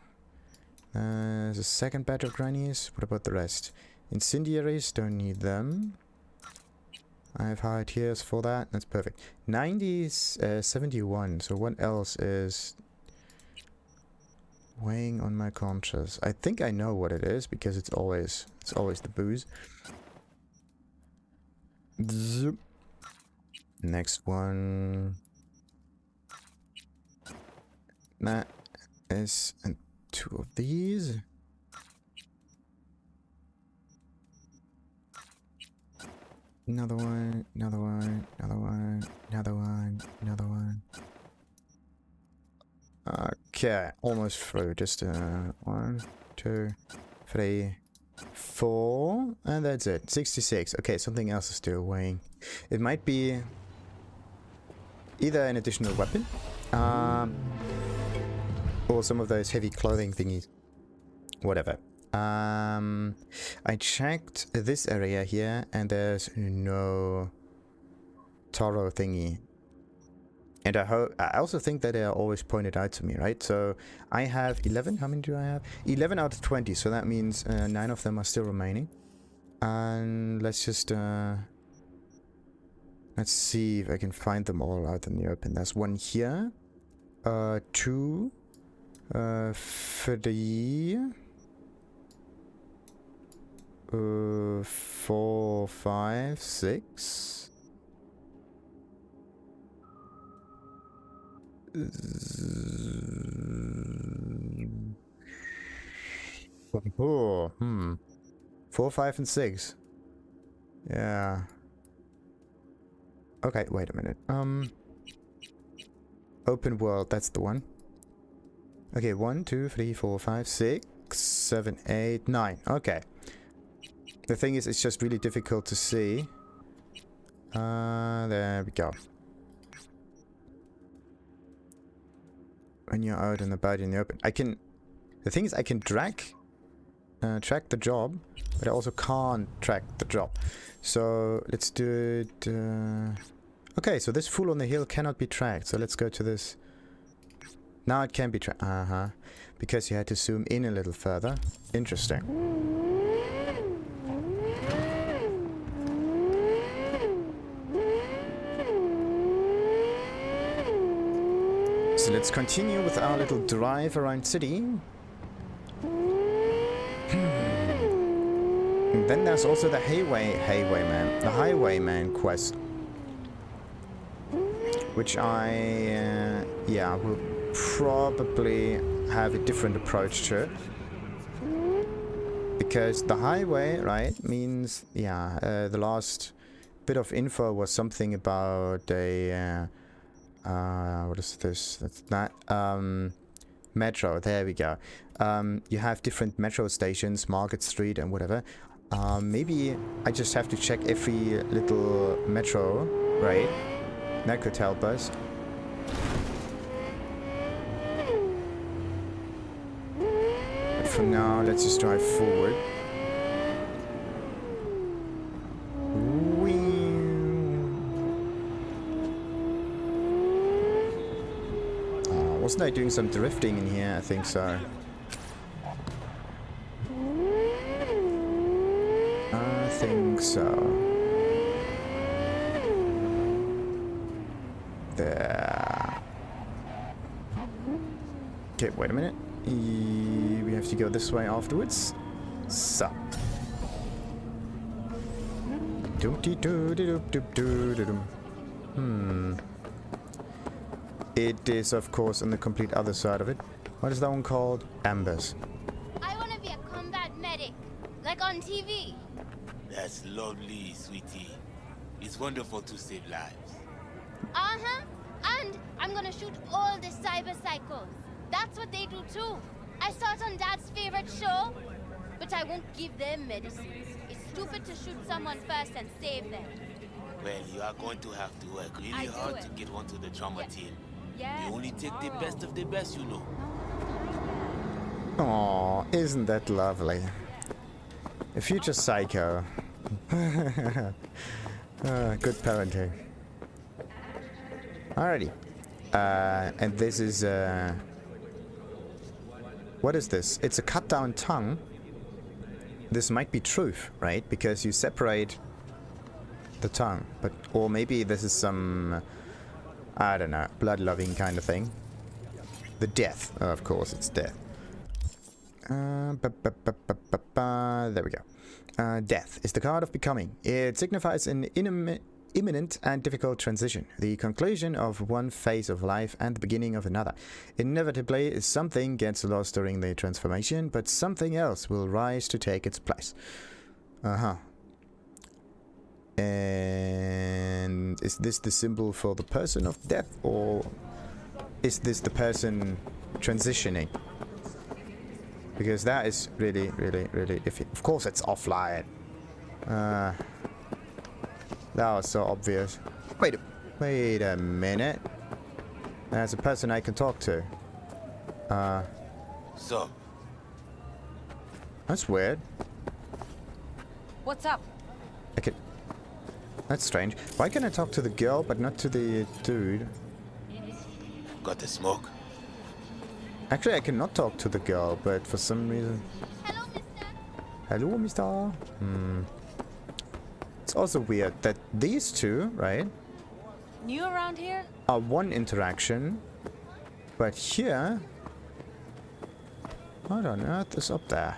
There's a second batch of grannies. What about the rest? Incendiaries, don't need them. I have high tiers for that. That's perfect. 90s, 71. So what else is weighing on my conscience? I think I know what it is, because it's always the booze. Zoop. Next one. That is 2 of these. Another one, another one, another one, another one, another one. Okay, almost through. Just 1, 2, 3, 4, and that's it. 66. Okay, something else is still weighing. It might be either an additional weapon, or some of those heavy clothing thingies. Whatever. I checked this area here, and there's no Taro thingy. And I also think that they are always pointed out to me, right? So I have 11. How many do I have? 11 out of 20. So that means 9 of them are still remaining. And let's just let's see if I can find them all out in the open. There's one here, 2, 3, 4, 5, 6. Oh, 4, 5, and 6. Yeah. Okay, wait a minute. Open world, that's the one. Okay, 1, 2, 3, 4, 5, 6, 7, 8, 9. Okay. The thing is, it's just really difficult to see. There we go. When you're out and about in the open. The thing is, I can track the job, but I also can't track the job. So, let's do it... Okay, so this fool on the hill cannot be tracked. So, let's go to this... Now it can be tracked. Because you had to zoom in a little further. Interesting. So let's continue with our little drive around city. And then there's also the Highwayman quest. Which I, will probably have a different approach to it. Because the highway, right, means, the last bit of info was something about a, what is this? That's that, metro, there we go. You have different metro stations, Market Street and whatever. Maybe I just have to check every little metro, right? That could help us. But for now, let's just drive forward. Wasn't I doing some drifting in here? I think so. I think so. There. Okay, wait a minute. We have to go this way afterwards. So. It is, of course, on the complete other side of it. What is that one called? Embers. I want to be a combat medic, like on TV. That's lovely, sweetie. It's wonderful to save lives. Uh-huh. And I'm gonna shoot all the cyber psychos. That's what they do too. I saw it on Dad's favorite show, but I won't give them medicines. It's stupid to shoot someone first and save them. Well, you are going to have to work really hard to get onto the trauma team. Yeah, You only take the best of the best, you know. Aw, isn't that lovely? A future psycho. Good parenting. Alrighty. And this is, what is this? It's a cut down tongue. This might be truth, right? Because you separate the tongue. But, or maybe this is some, I don't know, blood-loving kind of thing. The death. Oh, of course, it's death. There we go. Death is the card of becoming. It signifies an imminent and difficult transition, the conclusion of one phase of life and the beginning of another. Inevitably, something gets lost during the transformation, but something else will rise to take its place. And is this the symbol for the person of death, or is this the person transitioning? Because that is really, really, really iffy. Of course it's offline. That was so obvious. Wait a minute. There's a person I can talk to. So, That's weird. What's up? That's strange. Why can I talk to the girl but not to the dude? got the smoke? Actually, I cannot talk to the girl, but for some reason... Hello, mister. Hello, mister. It's also weird that these two, right, New around here? are one interaction, but here... What on earth is up there?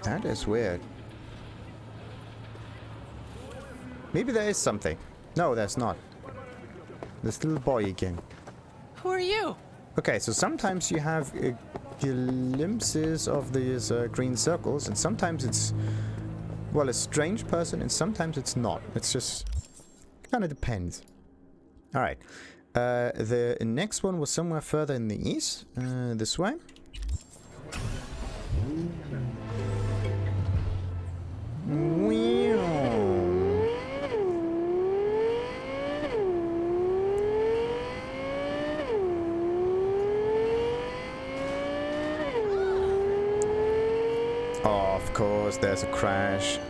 That is weird. Maybe there is something. No, there's not. This little boy again. Who are you? Okay, so sometimes you have glimpses of these green circles, and sometimes it's, well, a strange person, and sometimes it's not. It's just kind of depends. All right. The next one was somewhere further in the east, this way. Oh, of course, there's a crash.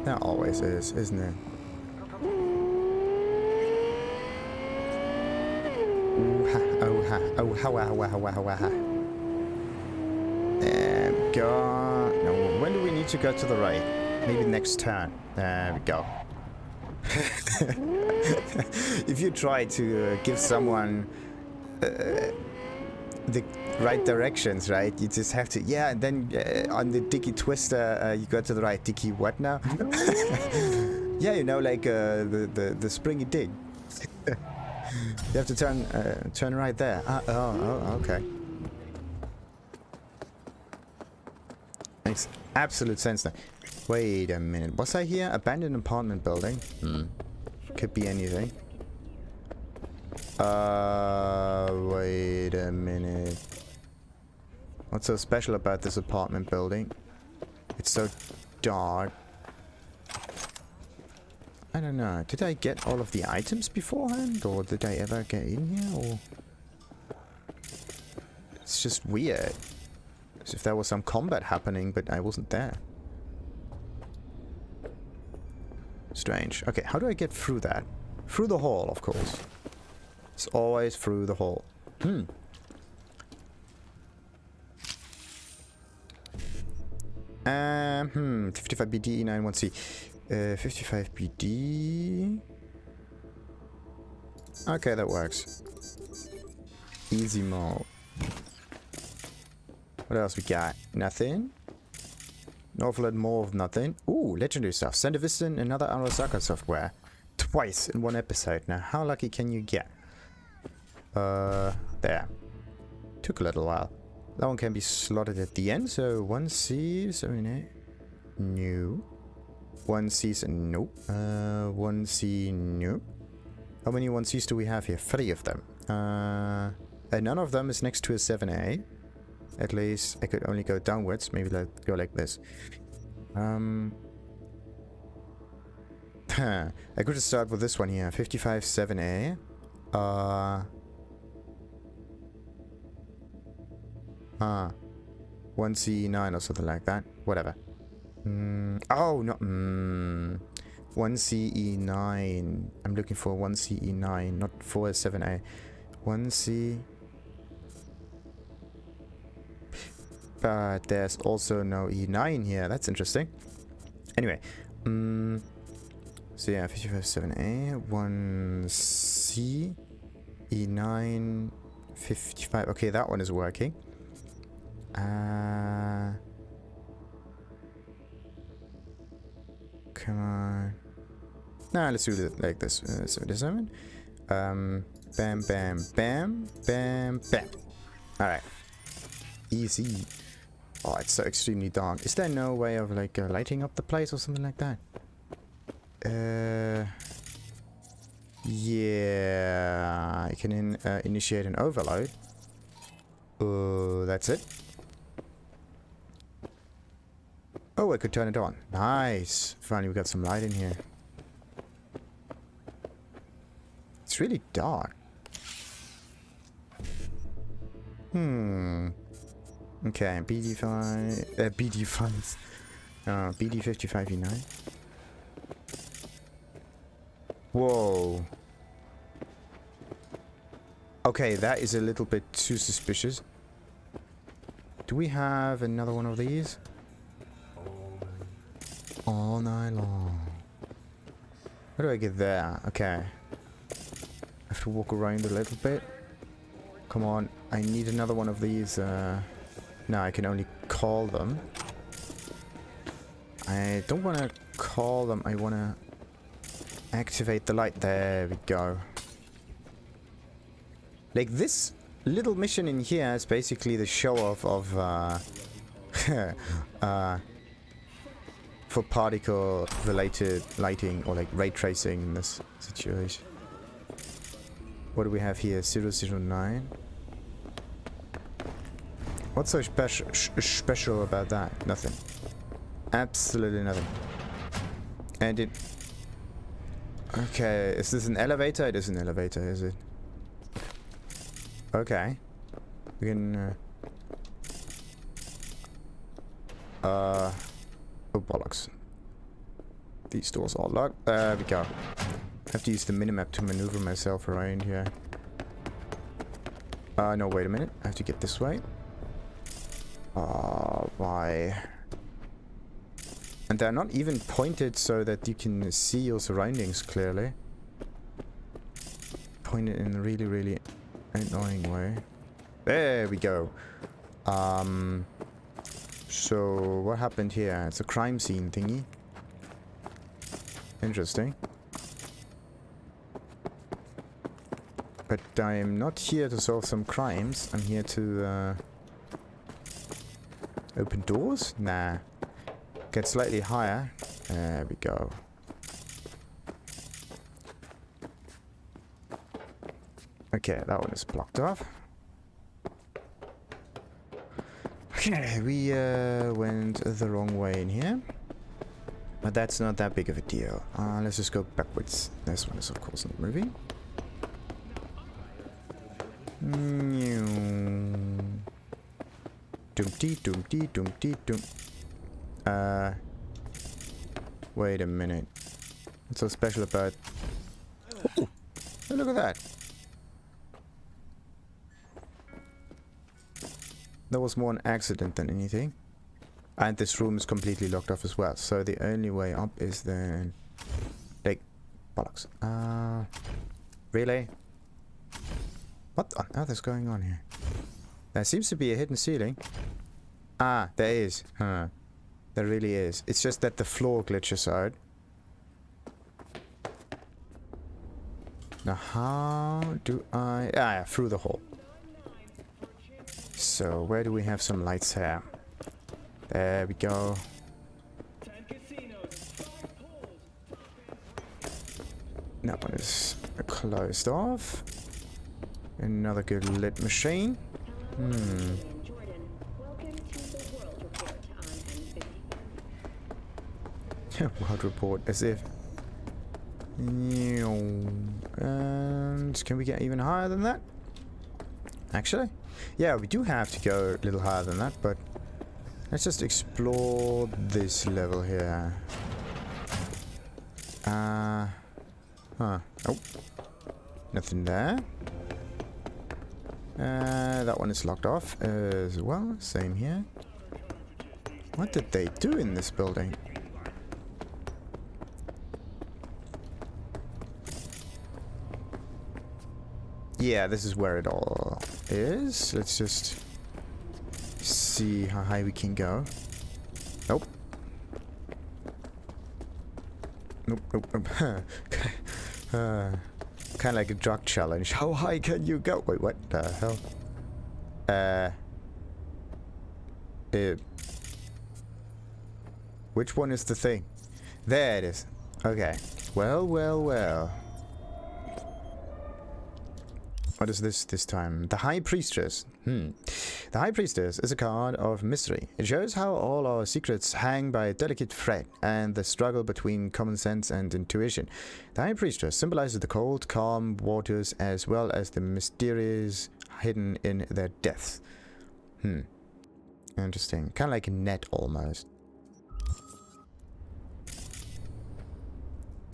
There always is, isn't it? Oh, ha. Go. No, when do we need to go to the right? Maybe next turn. There we go. If you try to give someone the right directions, right? You just have to, yeah, and then on the Dicky Twister, you go to the right. Dicky what now? Yeah, you know, like the springy dig. You have to turn right there. Oh, okay. Makes absolute sense now. Wait a minute. Was I here? Abandoned apartment building. Could be anything. Wait a minute. What's so special about this apartment building? It's so dark. I don't know. Did I get all of the items beforehand? Or did I ever get in here? Or it's just weird. As if there was some combat happening, but I wasn't there. Strange. Okay, how do I get through that? Through the hall, of course. It's always through the hall. 55 BD, 91C. 55 BD. Okay, that works. Easy mode. What else we got? Nothing. An awful lot more of nothing. Ooh, legendary stuff. Sandevistan, another Arasaka software. Twice in one episode. Now, how lucky can you get? There. Took a little while. That one can be slotted at the end, so 1C, 78. No. 1Cs, nope. 1C, nope. How many 1Cs do we have here? 3 of them. None of them is next to a 7A. At least I could only go downwards. Maybe let's go like this. I could just start with this one here. 55 7A. 1C9 or something like that. Whatever. Oh, no. 1CE9. I'm looking for 1CE9, not for a 7A. 1C. But there's also no E9 here. That's interesting. Anyway. So yeah, 55 7A. 1C. E9. 55. Okay, that one is working. Come on. Nah, let's do it like this. 77. Bam, bam, bam, bam, bam. Alright. Easy. Oh, it's so extremely dark. Is there no way of like lighting up the place or something like that? Yeah. I can initiate an overload. That's it. Oh, I could turn it on. Nice. Finally, we got some light in here. It's really dark. Okay, BD5... BD5... BD55E9. Whoa. Okay, that is a little bit too suspicious. Do we have another one of these? All night long. How do I get there? Okay. I have to walk around a little bit. Come on. I need another one of these. No, I can only call them. I don't want to call them. I want to activate the light. There we go. Like this little mission in here is basically the show off of for particle related lighting or like ray tracing in this situation. What do we have here? 009. What's so special about that? Nothing. Absolutely nothing. And it... Okay, is this an elevator? It is an elevator, is it? Okay. We can... Oh, bollocks. These doors are locked. There we go. I have to use the minimap to maneuver myself around here. No, wait a minute. I have to get this way. Why? And they're not even pointed so that you can see your surroundings clearly. Pointed in a really, really annoying way. There we go. So what happened here? It's a crime scene thingy. Interesting. But I'm not here to solve some crimes. I'm here to open doors? Nah. Get slightly higher. There we go. Okay, that one is blocked off. Okay, we went the wrong way in here. But that's not that big of a deal. Let's just go backwards. This one is of course not moving. Dum-dee-dum-dee-dum-dee-dum. Wait a minute. What's so special about... Ooh, hey, look at that. That was more an accident than anything. And this room is completely locked off as well. So the only way up is then... Like... Bollocks. Really? What on earth is going on here? There seems to be a hidden ceiling. Ah, there is. Huh. There really is. It's just that the floor glitches out. Now how do I... Ah, yeah, through the hole. So, where do we have some lights here? There we go. That one is closed off. Another good lit machine. World report, as if. And can we get even higher than that? Actually, yeah, we do have to go a little higher than that, but let's just explore this level here. Huh. Oh, nothing there. That one is locked off as well. Same here. What did they do in this building? Yeah, this is where it all is. Let's just see how high we can go. Nope. Nope. Kind of like a drug challenge. How high can you go? Wait, what the hell? Which one is the thing? There it is. Okay. Well. What is this time? The High Priestess. The High Priestess is a card of mystery. It shows how all our secrets hang by a delicate thread and the struggle between common sense and intuition. The High Priestess symbolizes the cold, calm waters as well as the mysterious hidden in their depths. Interesting. Kind of like a net almost.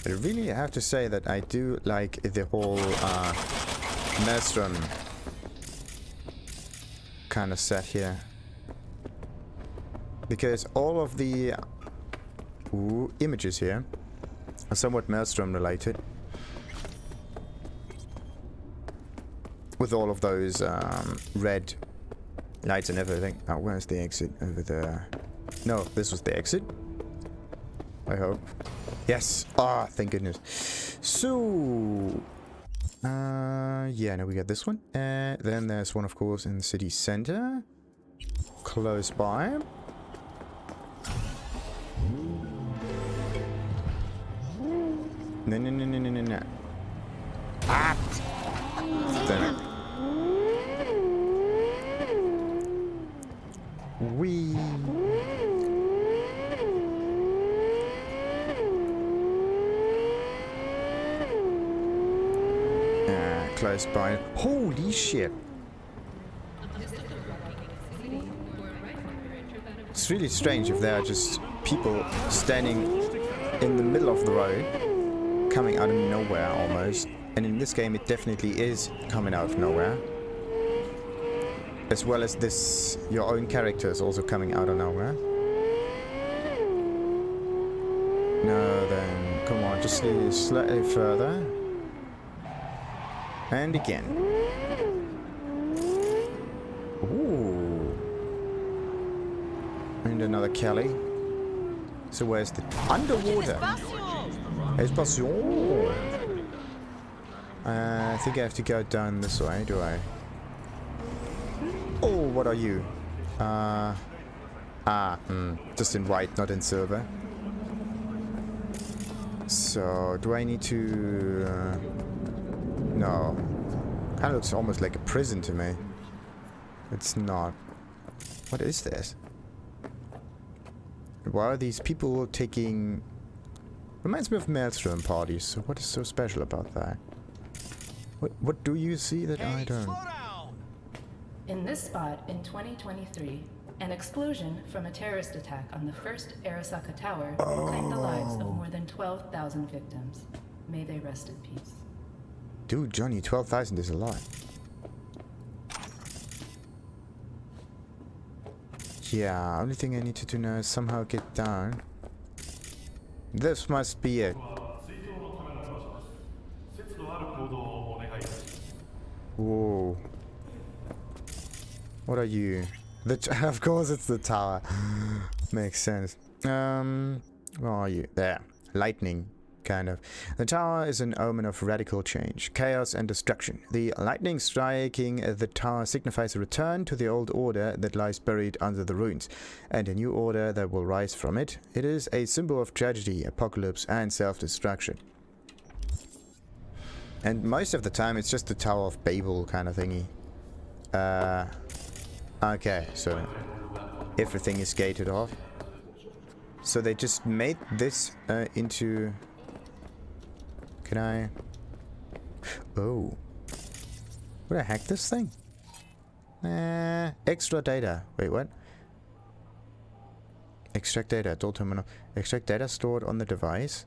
I really have to say that I do like the whole Maelstrom kind of set here, because all of the images here are somewhat Maelstrom related, with all of those red lights and everything. Oh, where's the exit? Over there. No, this was the exit. I hope. Yes. Ah, thank goodness. So, yeah, now we got this one. Then there's one, of course, in the city center, close by. No. Ah! Damn it. Wee. Close by. Holy shit. It's really strange if there are just people standing in the middle of the road, coming out of nowhere almost. And in this game it definitely is coming out of nowhere. As well as this, your own character is also coming out of nowhere. No, then, come on, just slightly further. And again. Ooh. And another Kelly. So where's the underwater? Espacio. I think I have to go down this way, do I? Oh, what are you? Just in white, not in silver. So, do I need to... no. Kind of looks almost like a prison to me. It's not. What is this? Why are these people taking... Reminds me of Maelstrom parties, so what is so special about that? What do you see that I don't? In this spot in 2023, an explosion from a terrorist attack on the first Arasaka tower claimed the lives of more than 12,000 victims. May they rest in peace. Dude, Johnny, 12,000 is a lot. Yeah, only thing I need to do now is somehow get down. This must be it. Whoa. What are you? Of course it's the tower. Makes sense. Where are you? There. Lightning. Kind of. The tower is an omen of radical change, chaos and destruction. The lightning striking the tower signifies a return to the old order that lies buried under the ruins, and a new order that will rise from it. It is a symbol of tragedy, apocalypse, and self-destruction. And most of the time it's just the Tower of Babel kind of thingy. Okay, so everything is gated off. So they just made this into... Can I... Oh. Would I hack this thing? Extra data. Wait, what? Extract data. Door terminal. Extract data stored on the device.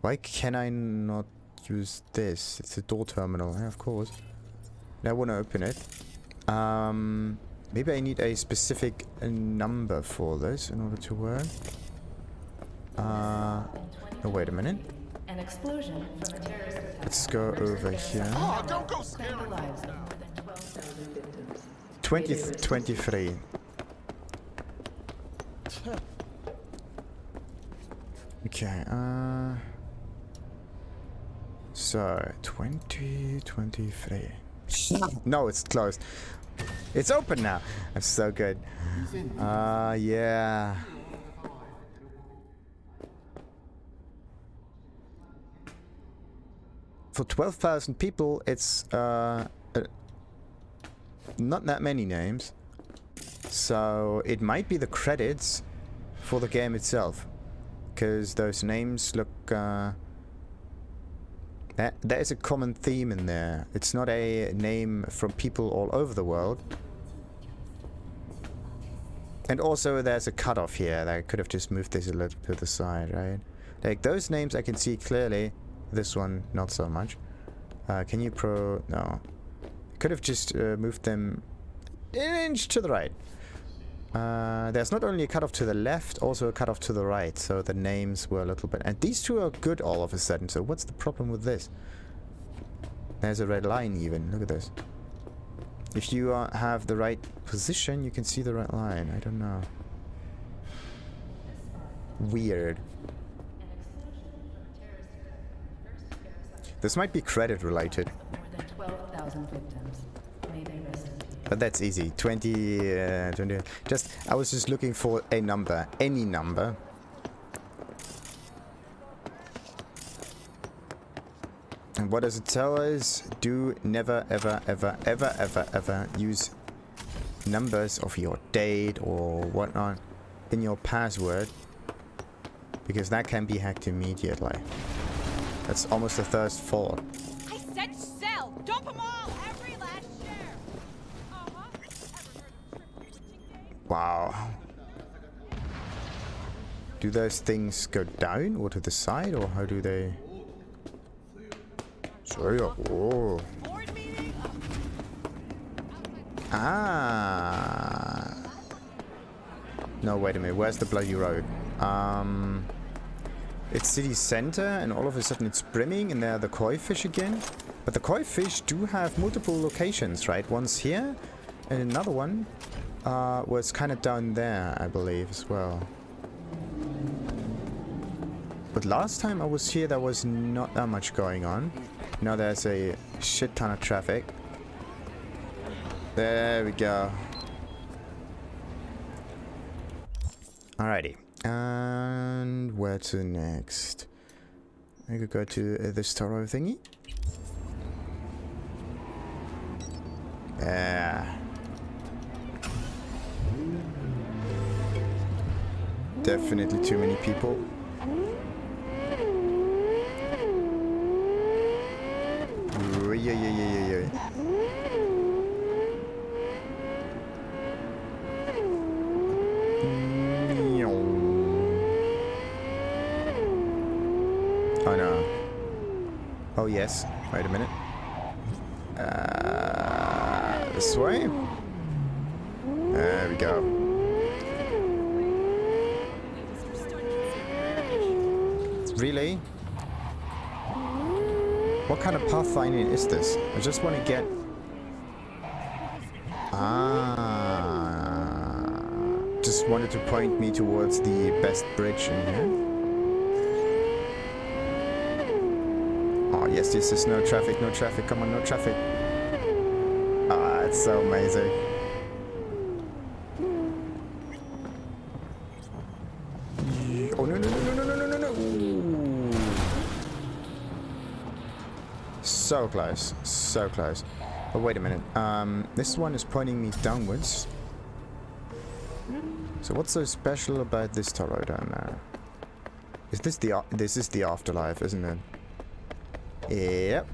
Why can I not use this? It's a door terminal. Yeah, of course. I want to open it. Maybe I need a specific number for this in order to work. Oh, wait a minute. An explosion from a terrorist attack. Let's go over here. Oh, don't go Claimed the lives of more than 12,000 victims. 2023. Okay, so 2023. No, it's closed. It's open now. I'm so good. Yeah. For 12,000 people, it's not that many names. So it might be the credits for the game itself, because those names look. There is a common theme in there. It's not a name from people all over the world. And also there's a cutoff here. I could have just moved this a little to the side, right? Like those names I can see clearly. This one, not so much. Can you no. Could have just moved them an inch to the right. There's not only a cutoff to the left, also a cutoff to the right, so the names were a little bit... And these two are good all of a sudden, so what's the problem with this? There's a red line even, look at this. If you have the right position, you can see the red line, I don't know. Weird. This might be credit related. More than 12,000 victims. May they rest in peace. But that's easy. 20... I was just looking for a number. Any number. And what does it tell us? Do never, ever, ever, ever, ever, ever use numbers of your date or whatnot in your password. Because that can be hacked immediately. That's almost a first fault. I said sell! Dump them all! Every last share! Wow. Do those things go down or to the side, or how do they... Sorry, oh. Board meeting? Ah. No, wait a minute. Where's the bloody road? It's city center, and all of a sudden it's brimming, and there are the koi fish again. But the koi fish do have multiple locations, right? One's here, and another one was kind of down there, I believe, as well. But last time I was here, there was not that much going on. Now there's a shit ton of traffic. There we go. Alrighty. And where to next? I could go to this Toro thingy. Yeah. Definitely too many people. Yeah. Oh no. Oh yes. Wait a minute. This way? There we go. Really? What kind of pathfinding is this? I just want to get... Just wanted to point me towards the best bridge in here. Oh, yes, this is no traffic, come on, no traffic. Ah, it's so amazing. Oh, no. Ooh. So close, so close. But wait a minute, this one is pointing me downwards. So what's so special about this Toro down there? Is this the, this is the afterlife, isn't it? Yep.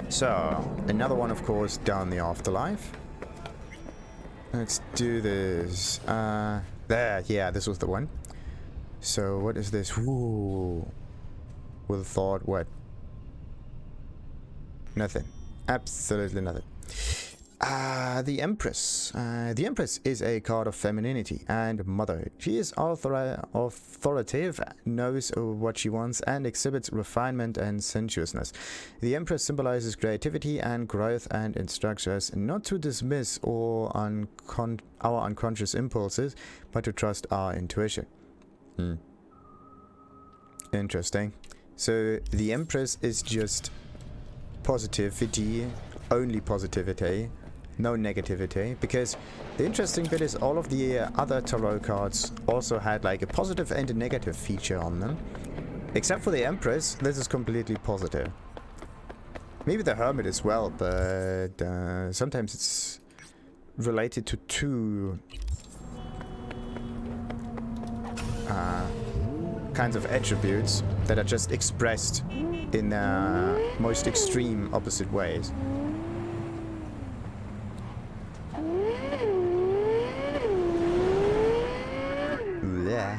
So, another one, of course, down the afterlife. Let's do this. There, yeah, this was the one. So, what is this? Ooh. Would have thought, what? Nothing. Absolutely nothing. The Empress. The Empress is a card of femininity and motherhood. She is authoritative, knows what she wants, and exhibits refinement and sensuousness. The Empress symbolizes creativity and growth and instructs us not to dismiss our unconscious impulses, but to trust our intuition. Interesting. So the Empress is just positivity, only positivity. No negativity, because the interesting bit is all of the other tarot cards also had like a positive and a negative feature on them. Except for the Empress, this is completely positive. Maybe the Hermit as well, but sometimes it's related to two kinds of attributes that are just expressed in most extreme opposite ways. Yeah.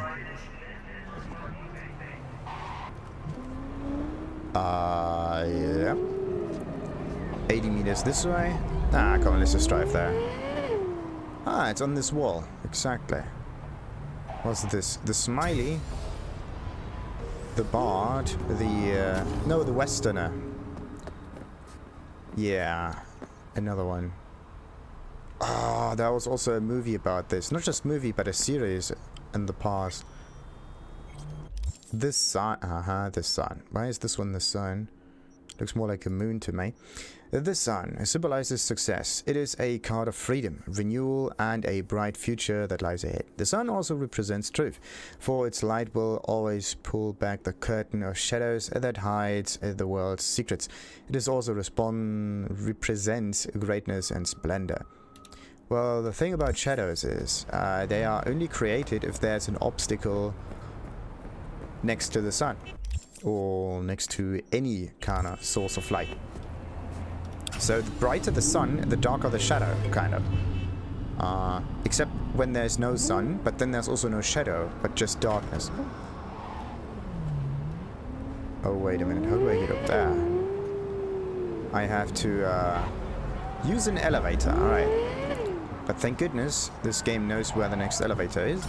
80 meters this way. Come on, let's just drive there. It's on this wall. Exactly. What's this? The Smiley. The Bard. The, no, the Westerner. Yeah. Another one. There was also a movie about this. Not just movie, but a series in the past. This sun. The sun. Why is this one the sun? Looks more like a moon to me. The sun symbolizes success. It is a card of freedom, renewal, and a bright future that lies ahead. The sun also represents truth, for its light will always pull back the curtain of shadows that hides the world's secrets. It is also represents greatness and splendor. Well, the thing about shadows is they are only created if there's an obstacle next to the sun, or next to any kind of source of light. So the brighter the sun, the darker the shadow, kind of. Except when there's no sun, but then there's also no shadow, but just darkness. Oh, wait a minute, how do I get up there? I have to use an elevator, alright. But thank goodness, this game knows where the next elevator is.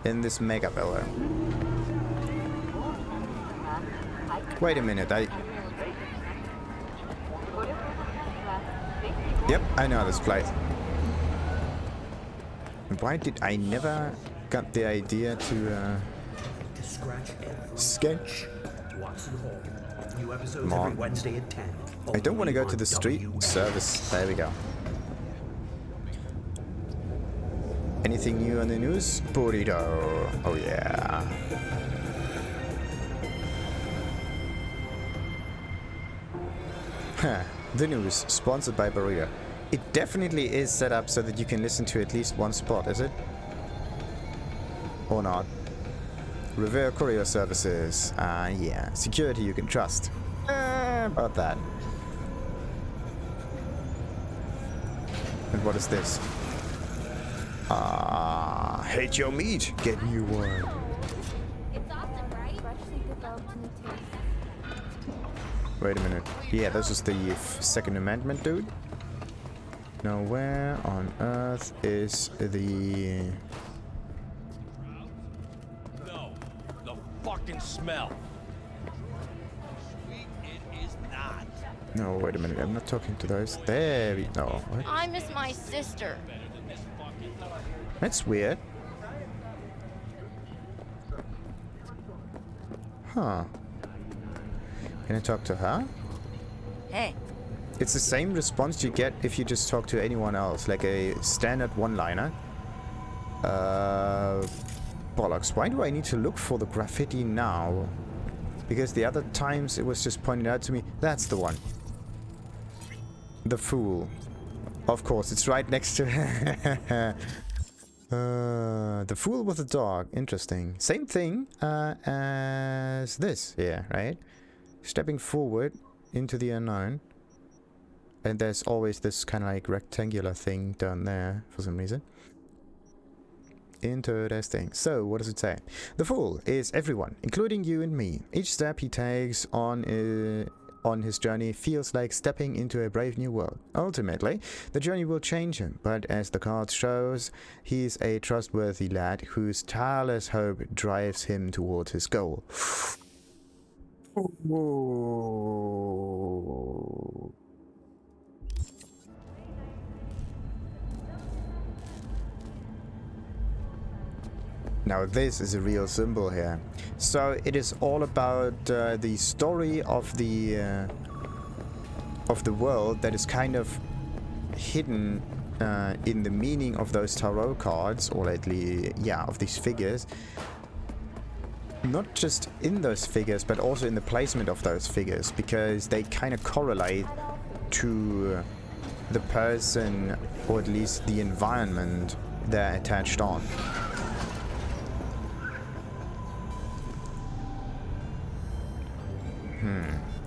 In this mega building. Wait a minute, Yep, I know this place. Why did I never got the idea to sketch? Come on. I don't want to go to the street service. There we go. Anything new on the news? Burrito. Oh yeah. The news, sponsored by Burrito. It definitely is set up so that you can listen to at least one spot, is it? Or not? Revere courier services. Yeah. Security you can trust. About that. And what is this? Hate your meat. Get new one. It's awesome, right? Wait a minute. Yeah, this is the Second Amendment, dude. Now, where on earth is the... No, the fucking smell. Sweet, it is not. No, wait a minute. I'm not talking to those. There we... No. What? I miss my sister. That's weird. Huh. Can I talk to her? Hey. It's the same response you get if you just talk to anyone else, like a standard one-liner. Bollocks, why do I need to look for the graffiti now? Because the other times it was just pointed out to me. That's the one. The fool. Of course, it's right next to the fool with the dog. Interesting. Same thing as this here, right? Stepping forward into the unknown. And there's always this kind of like rectangular thing down there for some reason. Interesting. So, what does it say? The fool is everyone, including you and me. Each step he takes on his journey feels like stepping into a brave new world. Ultimately, the journey will change him, but as the card shows, he's a trustworthy lad whose tireless hope drives him towards his goal. Now this is a real symbol here. So it is all about the story of the world that is kind of hidden in the meaning of those tarot cards, or lately, yeah, of these figures. Not just in those figures, but also in the placement of those figures, because they kind of correlate to the person, or at least the environment they're attached on.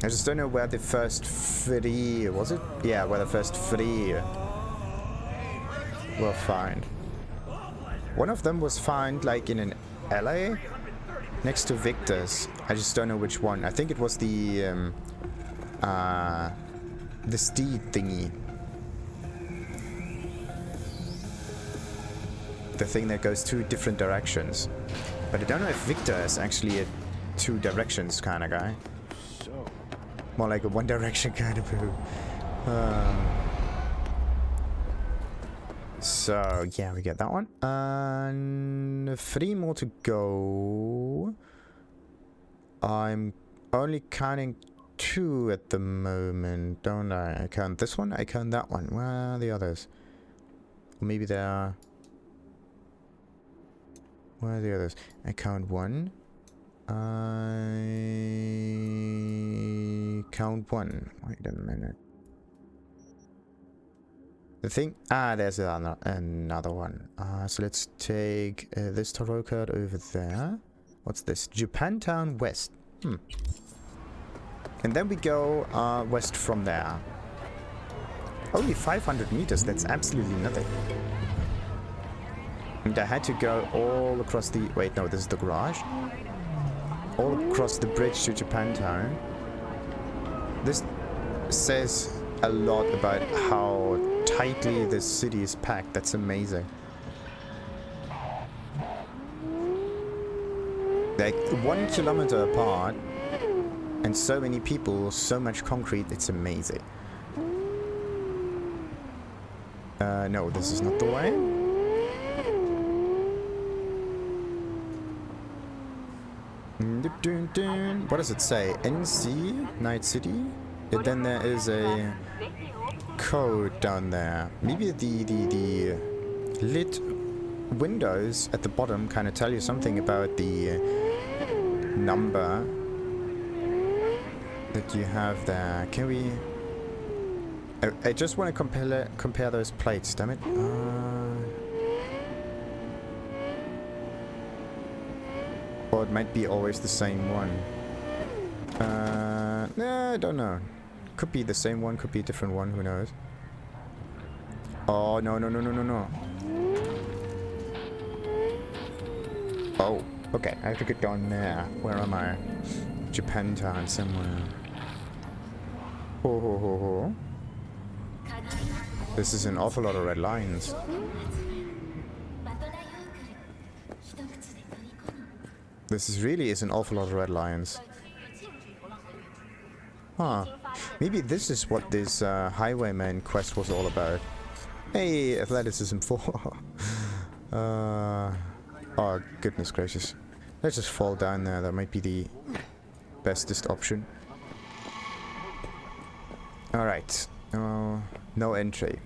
I just don't know where the first three, was it? Yeah, where the first three were found. One of them was found like in an alley next to Victor's. I just don't know which one. I think it was the steed thingy. The thing that goes two different directions. But I don't know if Victor is actually a two directions kind of guy. More like a one direction kind of who. So yeah, we get that one. And 3 more to go. I'm only counting 2 at the moment, don't I? I count this one, I count that one. Where are the others? Or maybe they are... Where are the others? I count 1. I count 1. Wait a minute. The thing... Ah, there's another one. So let's take this tarot card over there. What's this? Japantown West. And then we go west from there. Only 500 meters, that's absolutely nothing. And I had to go all across the... Wait, no, this is the garage. All across the bridge to Japantown. This says a lot about how tightly this city is packed. That's amazing. Like 1 kilometer apart and so many people, so much concrete, it's amazing. No, this is not the way. What does it say? NC? Night City? And then there is a code down there. Maybe the lit windows at the bottom kind of tell you something about the number that you have there. Can we... I just want to compare those plates, damn it. Or it might be always the same one. Nah, I don't know. Could be the same one, could be a different one, who knows. Oh, no. Oh, okay, I have to get down there. Where am I? Japantown somewhere. Ho. This is an awful lot of red lines. This really is an awful lot of red lines. Huh. Maybe this is what this highwayman quest was all about. Hey, athleticism 4. Oh, goodness gracious. Let's just fall down there. That might be the bestest option. Alright. No entry.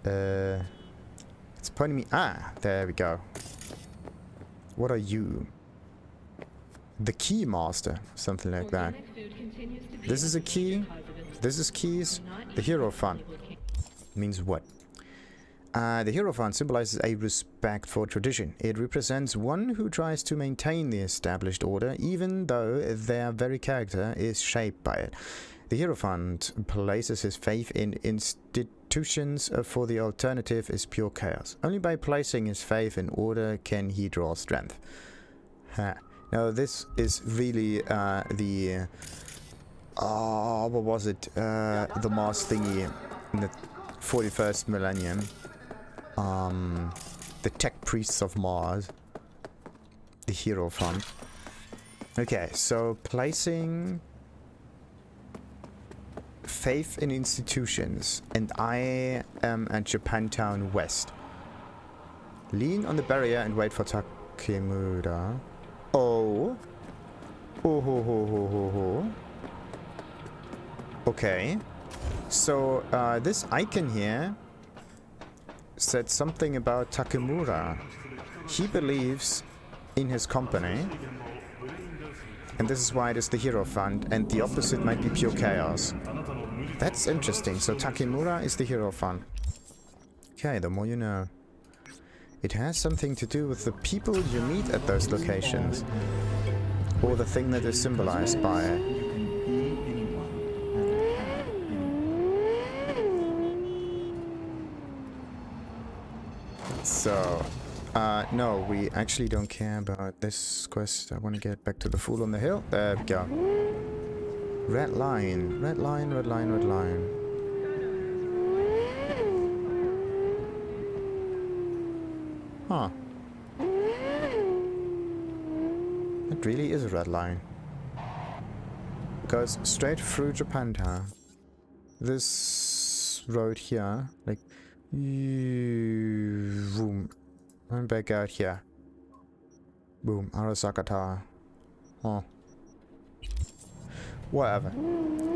It's pointing me... Ah, there we go. What are you? The key master. Something like that. This is a key. This is keys. The Hierophant. Means what? The Hierophant symbolizes a respect for tradition. It represents one who tries to maintain the established order, even though their very character is shaped by it. The Hierophant places his faith in institutions, for the alternative is pure chaos. Only by placing his faith in order can he draw strength. Now this is really the... what was it? The Mars thingy in the 41st millennium. The tech priests of Mars. The Hierophant. Okay, so placing faith in institutions, and I am at Japantown West. Lean on the barrier and wait for Takemura. Oh. Oh. Okay. So this icon here said something about Takemura. He believes in his company, and this is why it is the Hierophant, and the opposite might be pure chaos. That's interesting. So Takemura is the Hierophant. Okay, the more you know. It has something to do with the people you meet at those locations, or the thing that is symbolized by it. So, no, we actually don't care about this quest. I want to get back to the Fool on the Hill. There we go. Red line. Huh. It really is a red line. Goes straight through Japantown. This road here, like... Boom. I'm back out here. Boom. Arasaka Tower. Huh. Whatever.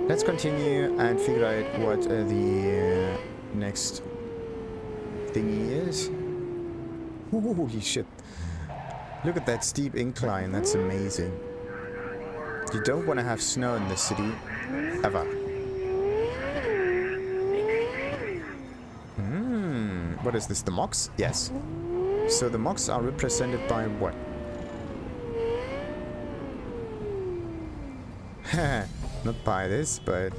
Let's continue and figure out what the next thingy is. Holy shit. Look at that steep incline. That's amazing. You don't want to have snow in this city. Ever. What is this? The mocks? Yes. So the mocks are represented by what? Not by this, but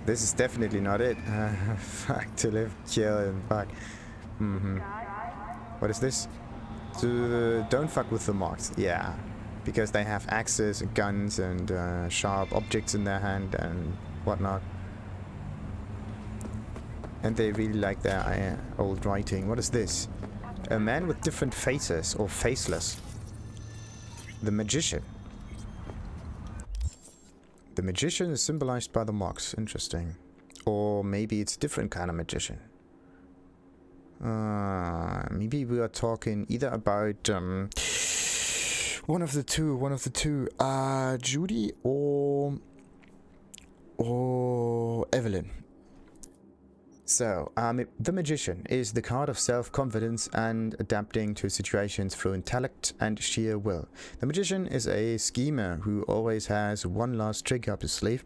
this is definitely not it. Fuck, to live, kill, and fuck. What is this? Don't fuck with the mocks. Yeah, because they have axes and guns and sharp objects in their hand and whatnot. And they really like their old writing. What is this? A man with different faces, or faceless. The magician. The magician is symbolized by the mocks. Interesting. Or maybe it's a different kind of magician. Maybe we are talking either about one of the two. Judy or Evelyn. So, the magician is the card of self-confidence and adapting to situations through intellect and sheer will. The magician is a schemer who always has one last trick up his sleeve,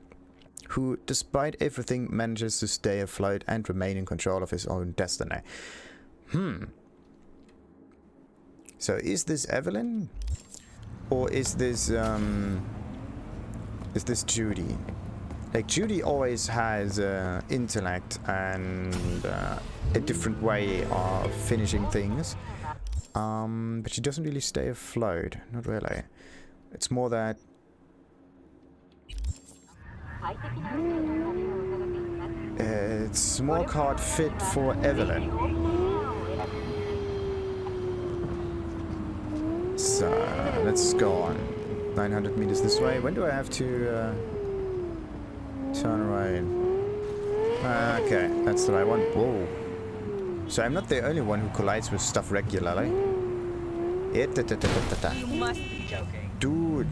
who, despite everything, manages to stay afloat and remain in control of his own destiny. So, is this Evelyn? Or is this Judy? Like, Judy always has intellect and a different way of finishing things. But she doesn't really stay afloat. Not really. It's more that... it's more card fit for Evelyn. So, let's go on. 900 meters this way. When do I have to... turn around? Okay, that's what I want. Whoa. So I'm not the only one who collides with stuff regularly. You must be joking. Dude.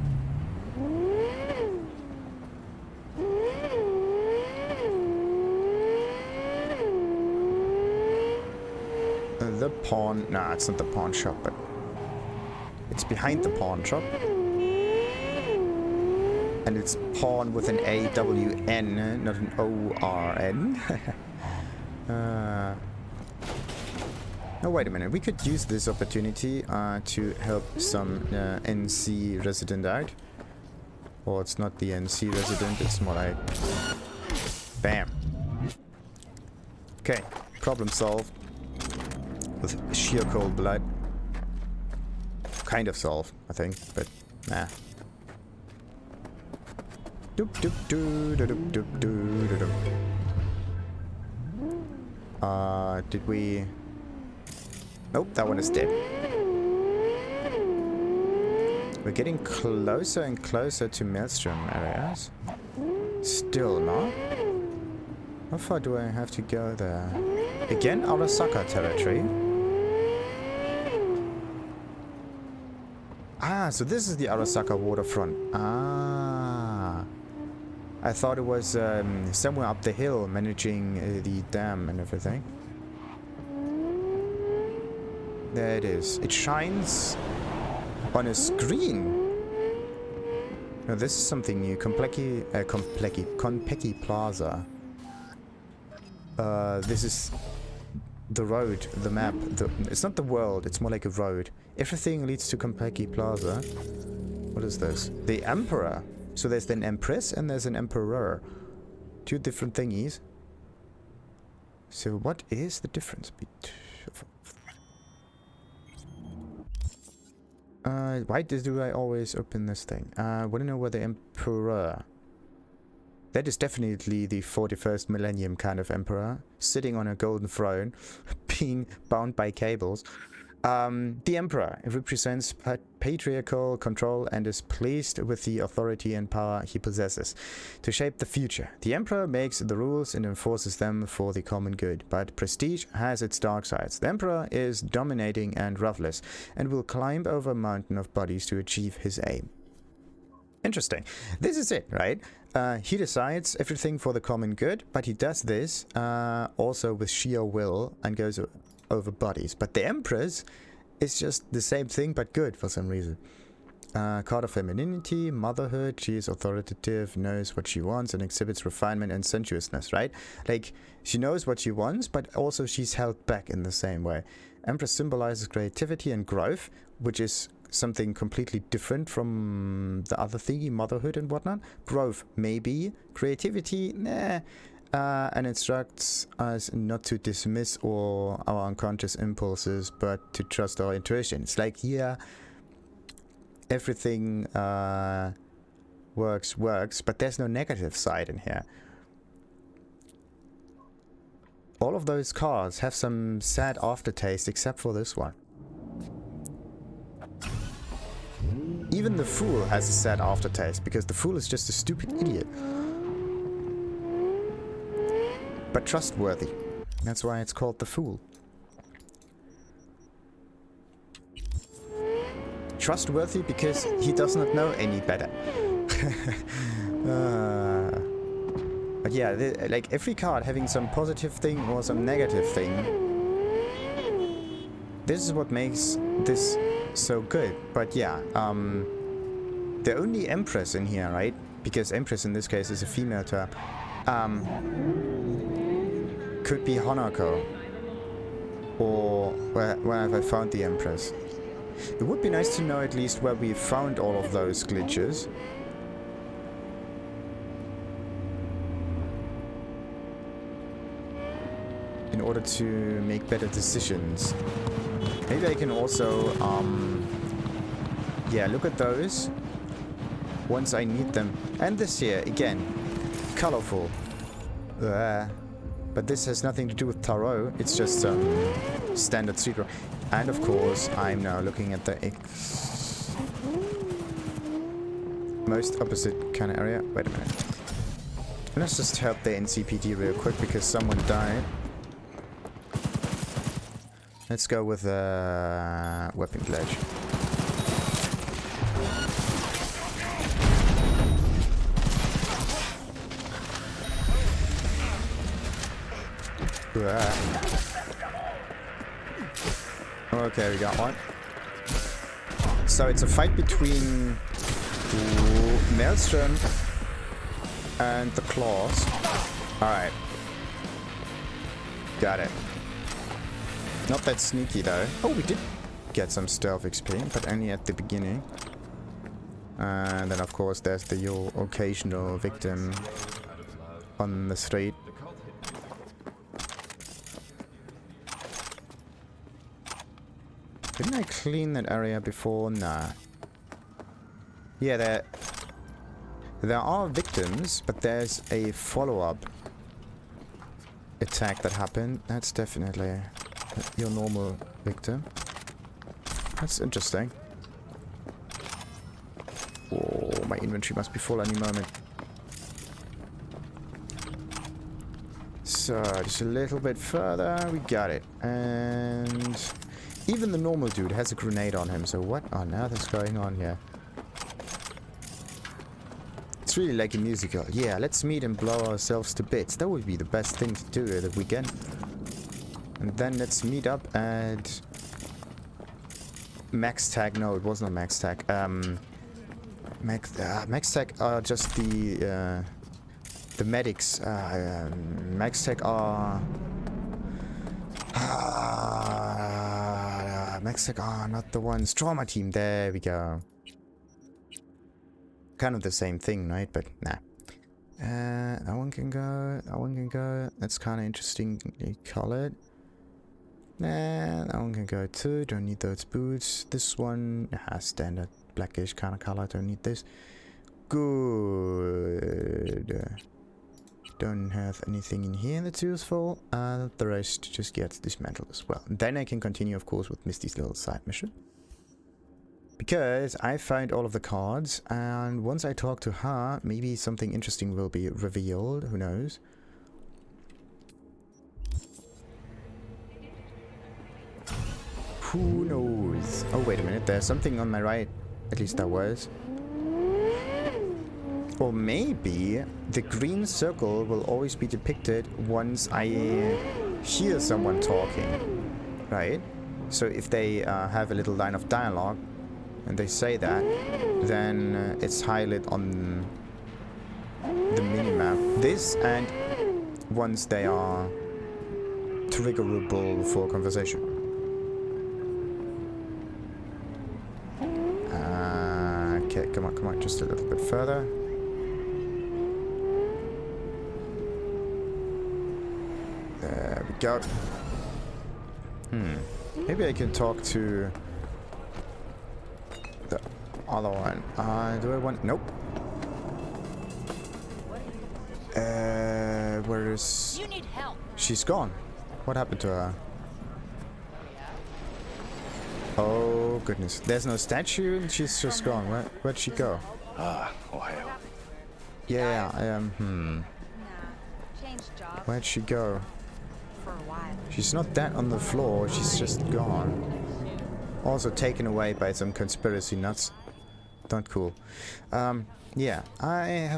The pawn... Nah, it's not the pawn shop, but... it's behind the pawn shop. And it's pawn with an A-W-N, not an O-R-N. No, wait a minute. We could use this opportunity to help some NC resident out. Or it's not the NC resident, it's more like... bam. Okay, problem solved. With sheer cold blood. Kind of solved, I think, but nah. Doop doop doo doop doop doop doop doop. Did we... Nope, that one is dead. We're getting closer and closer to Maelstrom areas. Still not. How far do I have to go there? Again, Arasaka territory. Ah, so this is the Arasaka waterfront. Ah. I thought it was somewhere up the hill managing the dam and everything. There it is. It shines on a screen. Now this is something new. Konpeki Plaza. This is the road, the map. It's not the world, it's more like a road. Everything leads to Konpeki Plaza. What is this? The Emperor. So there's an Empress and there's an Emperor. Two different thingies. So what is the difference between... why do I always open this thing? I want to know where the Emperor... That is definitely the 41st millennium kind of Emperor. Sitting on a golden throne. Being bound by cables. The Emperor represents patriarchal control and is pleased with the authority and power he possesses to shape the future. The Emperor makes the rules and enforces them for the common good, but prestige has its dark sides. The Emperor is dominating and ruthless and will climb over a mountain of bodies to achieve his aim. Interesting. This is it, right? He decides everything for the common good, but he does this also with sheer will and goes over bodies. But the Empress is just the same thing but good for some reason. Card of femininity, motherhood. She is authoritative, knows what she wants, and exhibits refinement and sensuousness, right? Like, she knows what she wants, but also she's held back in the same way. Empress symbolizes creativity and growth, which is something completely different from the other thingy, motherhood and whatnot. Growth, maybe. Creativity, nah. And instructs us not to dismiss all our unconscious impulses, but to trust our intuition. It's like, yeah, everything works, but there's no negative side in here. All of those cards have some sad aftertaste, except for this one. Even the Fool has a sad aftertaste, because the Fool is just a stupid idiot. But trustworthy. That's why it's called the Fool. Trustworthy because he does not know any better. But yeah, like every card having some positive thing or some negative thing. This is what makes this so good. But yeah, the only Empress in here, right? Because Empress in this case is a female term. Could be Hanako. Or where have I found the Empress? It would be nice to know at least where we found all of those glitches. In order to make better decisions. Maybe I can also, yeah, look at those once I need them. And this here, again, colorful. But this has nothing to do with tarot, it's just standard street rock. And of course, I'm now looking at the most opposite kind of area. Wait a minute. Let's just help the NCPD real quick because someone died. Let's go with weapon glitch. Okay, we got one. So it's a fight between Maelstrom and the Claws. Alright. Got it. Not that sneaky though. Oh, we did get some stealth XP, but only at the beginning. And then of course there's the occasional victim on the street. Didn't I clean that area before? Nah. Yeah, there are victims, but there's a follow-up attack that happened. That's definitely your normal victim. That's interesting. Oh, my inventory must be full any moment. So, just a little bit further. We got it. And even the normal dude has a grenade on him, so what on earth is going on here? It's really like a musical. Yeah, let's meet and blow ourselves to bits. That would be the best thing to do at the weekend. And then let's meet up at Max Tag. No, it was not Max Tag. Max Tag are just the medics. Max Tag are Mexico, not the ones. Trauma team, there we go. Kind of the same thing, right? But nah. That one can go. That one can go. That's kind of interestingly colored. Nah, that one can go too. Don't need those boots. This one has standard blackish kind of color. Don't need this. Good. Don't have anything in here that's useful. The rest just gets dismantled as well. And then I can continue, of course, with Misty's little side mission. Because I found all of the cards, and once I talk to her, maybe something interesting will be revealed. Who knows? Who knows? Oh, wait a minute. There's something on my right. At least there was. Or maybe the green circle will always be depicted once I hear someone talking. Right? So if they have a little line of dialogue, and they say that, then it's highlighted on the minimap. This, and once they are triggerable for conversation. Okay, come on, just a little bit further. There we go. Maybe I can talk to the other one. Do I want... Nope. Where is... You need help. She's gone. What happened to her? Oh, goodness. There's no statue and she's just gone. Where'd she go? Ohio. Yeah, Change jobs Where'd she go? for a while. She's not dead on the floor. She's just gone. Also taken away by some conspiracy nuts. Not cool. Yeah, I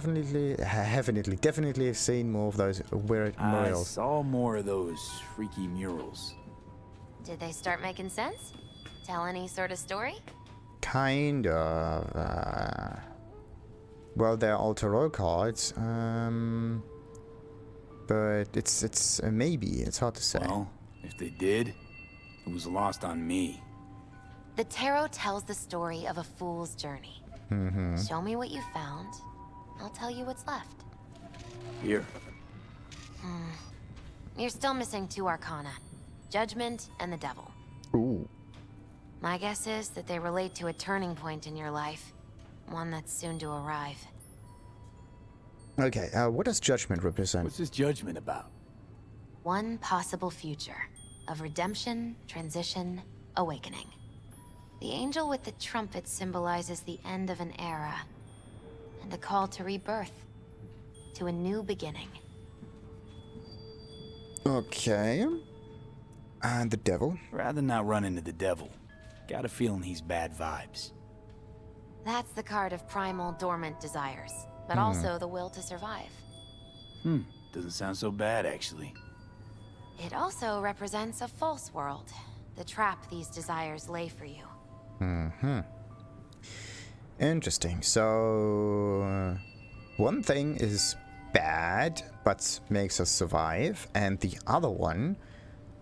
definitely seen more of those weird I murals. saw more of those freaky murals. Did they start making sense? Tell any sort of story? Kind of. Well, they're all tarot cards. But it's a maybe. It's hard to say. Well, if they did, it was lost on me. The tarot tells the story of a fool's journey. Show me what you found. I'll tell you what's left. Here. You're still missing 2 arcana. Judgment and the devil. Ooh. My guess is that they relate to a turning point in your life. One that's soon to arrive. Okay, what does judgment represent? What's this judgment about? One possible future of redemption, transition, awakening. The angel with the trumpet symbolizes the end of an era and a call to rebirth, to a new beginning. Okay. And the devil? Rather not run into the devil. Got a feeling he's bad vibes. That's the card of primal dormant desires, but also the will to survive. Doesn't sound so bad, actually. It also represents a false world, the trap these desires lay for you. Interesting. So, one thing is bad, but makes us survive, and the other one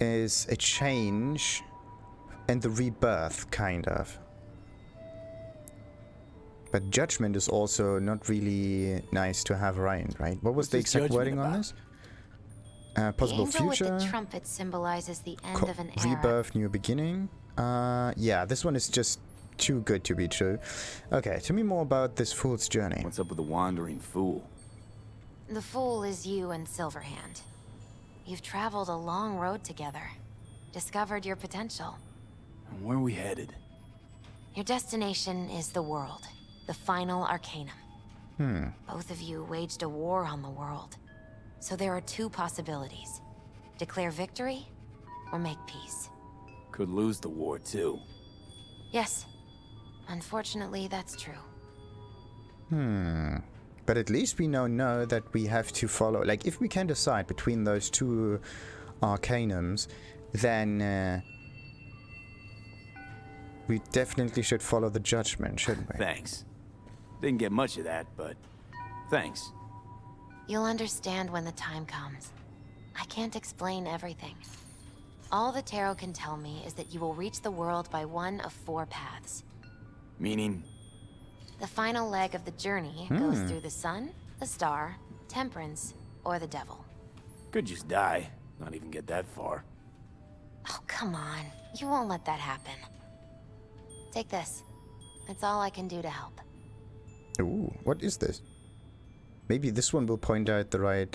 is a change and the rebirth, kind of. But judgment is also not really nice to have around, right? What was the What's this exact wording judgment on this? Possible the angel future, with the trumpet symbolizes the end of an era. rebirth, new beginning. Yeah, this one is just too good to be true. Okay, tell me more about this fool's journey. What's up with the wandering fool? The fool is you and Silverhand. You've traveled a long road together, discovered your potential. And where are we headed? Your destination is the world, the final arcanum. Both of you waged a war on the world. So there are 2 possibilities. Declare victory, or make peace. Could lose the war, too. Yes. Unfortunately, that's true. But at least we know that we have to follow... Like, if we can decide between those 2 arcanums, then we definitely should follow the judgment, shouldn't we? Thanks. Didn't get much of that, but thanks. You'll understand when the time comes. I can't explain everything. All the tarot can tell me is that you will reach the world by one of 4 paths. Meaning? The final leg of the journey goes through the sun, the star, Temperance, or the devil. Could just die. Not even get that far. Oh, come on. You won't let that happen. Take this. It's all I can do to help. Ooh, what is this? Maybe this one will point out the right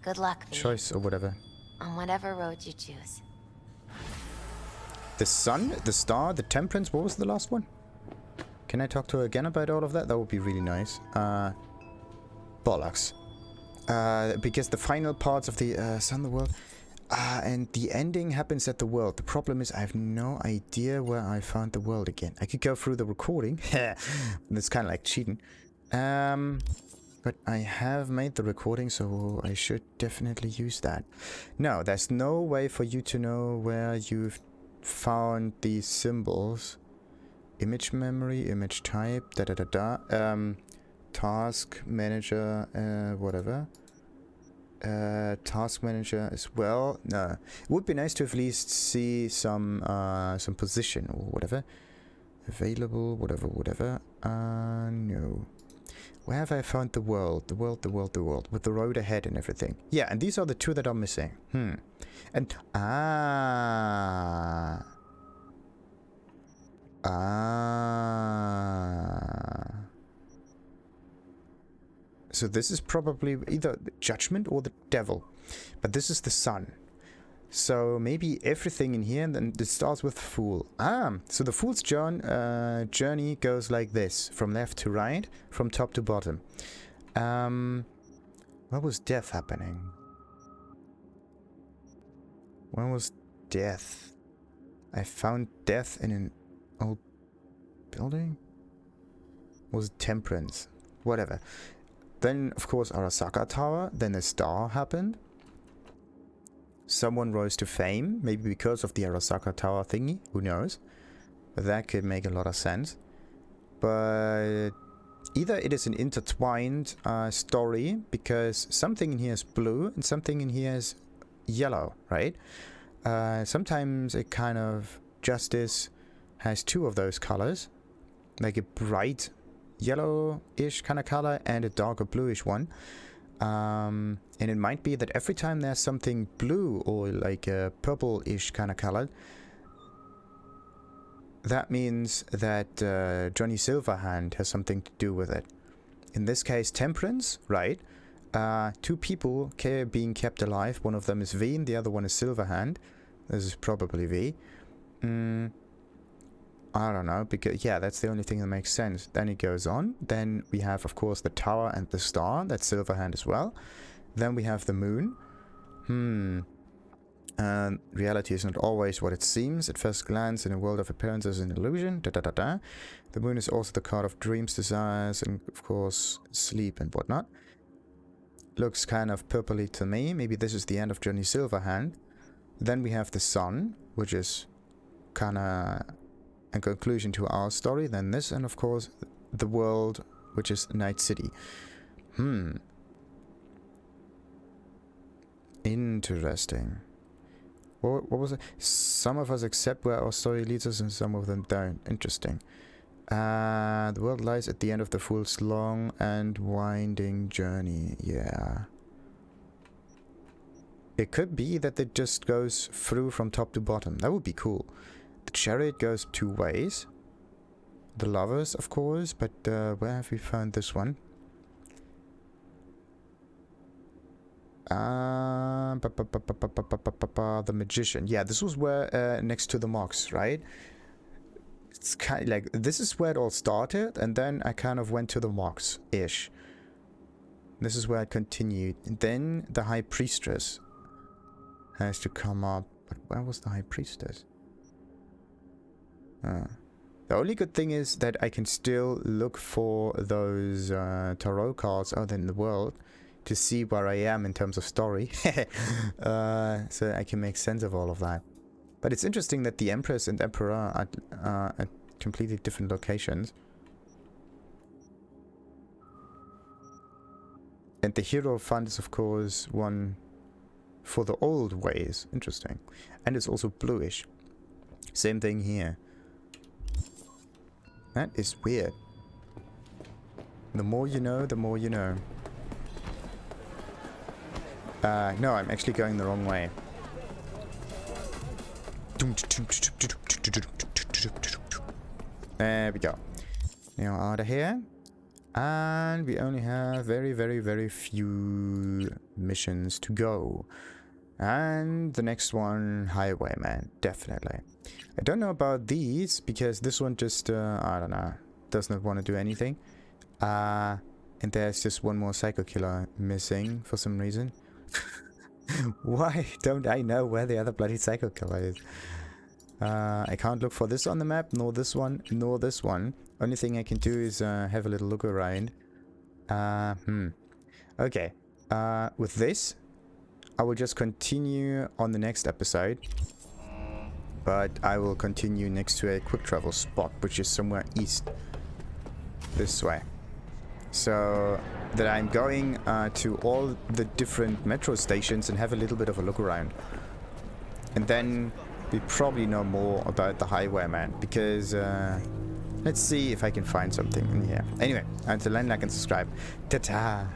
Good luck, V, choice or whatever. on whatever road you choose. The sun, the star, the temperance. What was the last one? Can I talk to her again about all of that? That would be really nice. Bollocks. Because the final parts of the sun, the world, and the ending happens at the world. The problem is I have no idea where I found the world again. I could go through the recording. That's kind of like cheating. But I have made the recording, so I should definitely use that. No, there's no way for you to know where you've found these symbols. Image memory, image type, task manager, whatever. Task manager as well. No, it would be nice to at least see some position or whatever. Available, whatever. No. Where have I found the world? The world. With the road ahead and everything. Yeah, and these are the two that are missing. And... So this is probably either the judgment or the devil. But this is the sun. So maybe everything in here, and then it starts with fool. So the fool's journey goes like this. From left to right, from top to bottom. Where was death happening? Where was death? I found death in an old building? Was it Temperance? Whatever. Then, of course, Arasaka Tower. Then a star happened. Someone rose to fame, maybe because of the Arasaka Tower thingy, who knows. But that could make a lot of sense. But either it is an intertwined story, because something in here is blue and something in here is yellow, right? Sometimes a kind of justice has two of those colors, like a bright yellow-ish kind of color and a darker bluish one. And it might be that every time there's something blue or like a purple-ish kind of color, that means that Johnny Silverhand has something to do with it. In this case, Temperance, right? Two people being kept alive. One of them is V and the other one is Silverhand. This is probably V. I don't know, because yeah, that's the only thing that makes sense. Then it goes on. Then we have, of course, the tower and the star. That's Silverhand as well. Then we have the moon. And reality is not always what it seems. At first glance, in a world of appearances and illusion. The moon is also the card of dreams, desires, and of course, sleep and whatnot. Looks kind of purpley to me. Maybe this is the end of Johnny Silverhand. Then we have the sun, which is kind of a conclusion to our story. Then this, and of course, the world, which is Night City. Interesting. What was it? Some of us accept where our story leads us and some of them don't. Interesting. The world lies at the end of the fool's long and winding journey. Yeah. It could be that it just goes through from top to bottom. That would be cool. The chariot goes two ways. The lovers, of course, but where have we found this one? The magician. Yeah, this was where next to the Mox, right? It's kind of like this is where it all started, and then I kind of went to the Mox-ish. This is where I continued. And then the High Priestess has to come up. But where was the High Priestess? The only good thing is that I can still look for those tarot cards out in the world to see where I am in terms of story. So I can make sense of all of that. But it's interesting that the Empress and Emperor are at completely different locations. And the Hierophant is, of course, one for the old ways. Interesting. And it's also bluish. Same thing here. That is weird. The more you know, the more you know. No, I'm actually going the wrong way. There we go. Now out of here. And we only have very few missions to go. And the next one, Highwayman, definitely. I don't know about these, because this one just, I don't know, does not want to do anything. And there's just one more Psycho Killer missing for some reason. Why don't I know where the other bloody Psycho Killer is? I can't look for this on the map, nor this one, nor this one. Only thing I can do is have a little look around. Okay. With this, I will just continue on the next episode. But I will continue next to a quick travel spot, which is somewhere east. This way. So that I'm going to all the different metro stations and have a little bit of a look around. And then we probably know more about the Highwayman, because let's see if I can find something in here. Anyway, until then, like and subscribe. Ta-ta!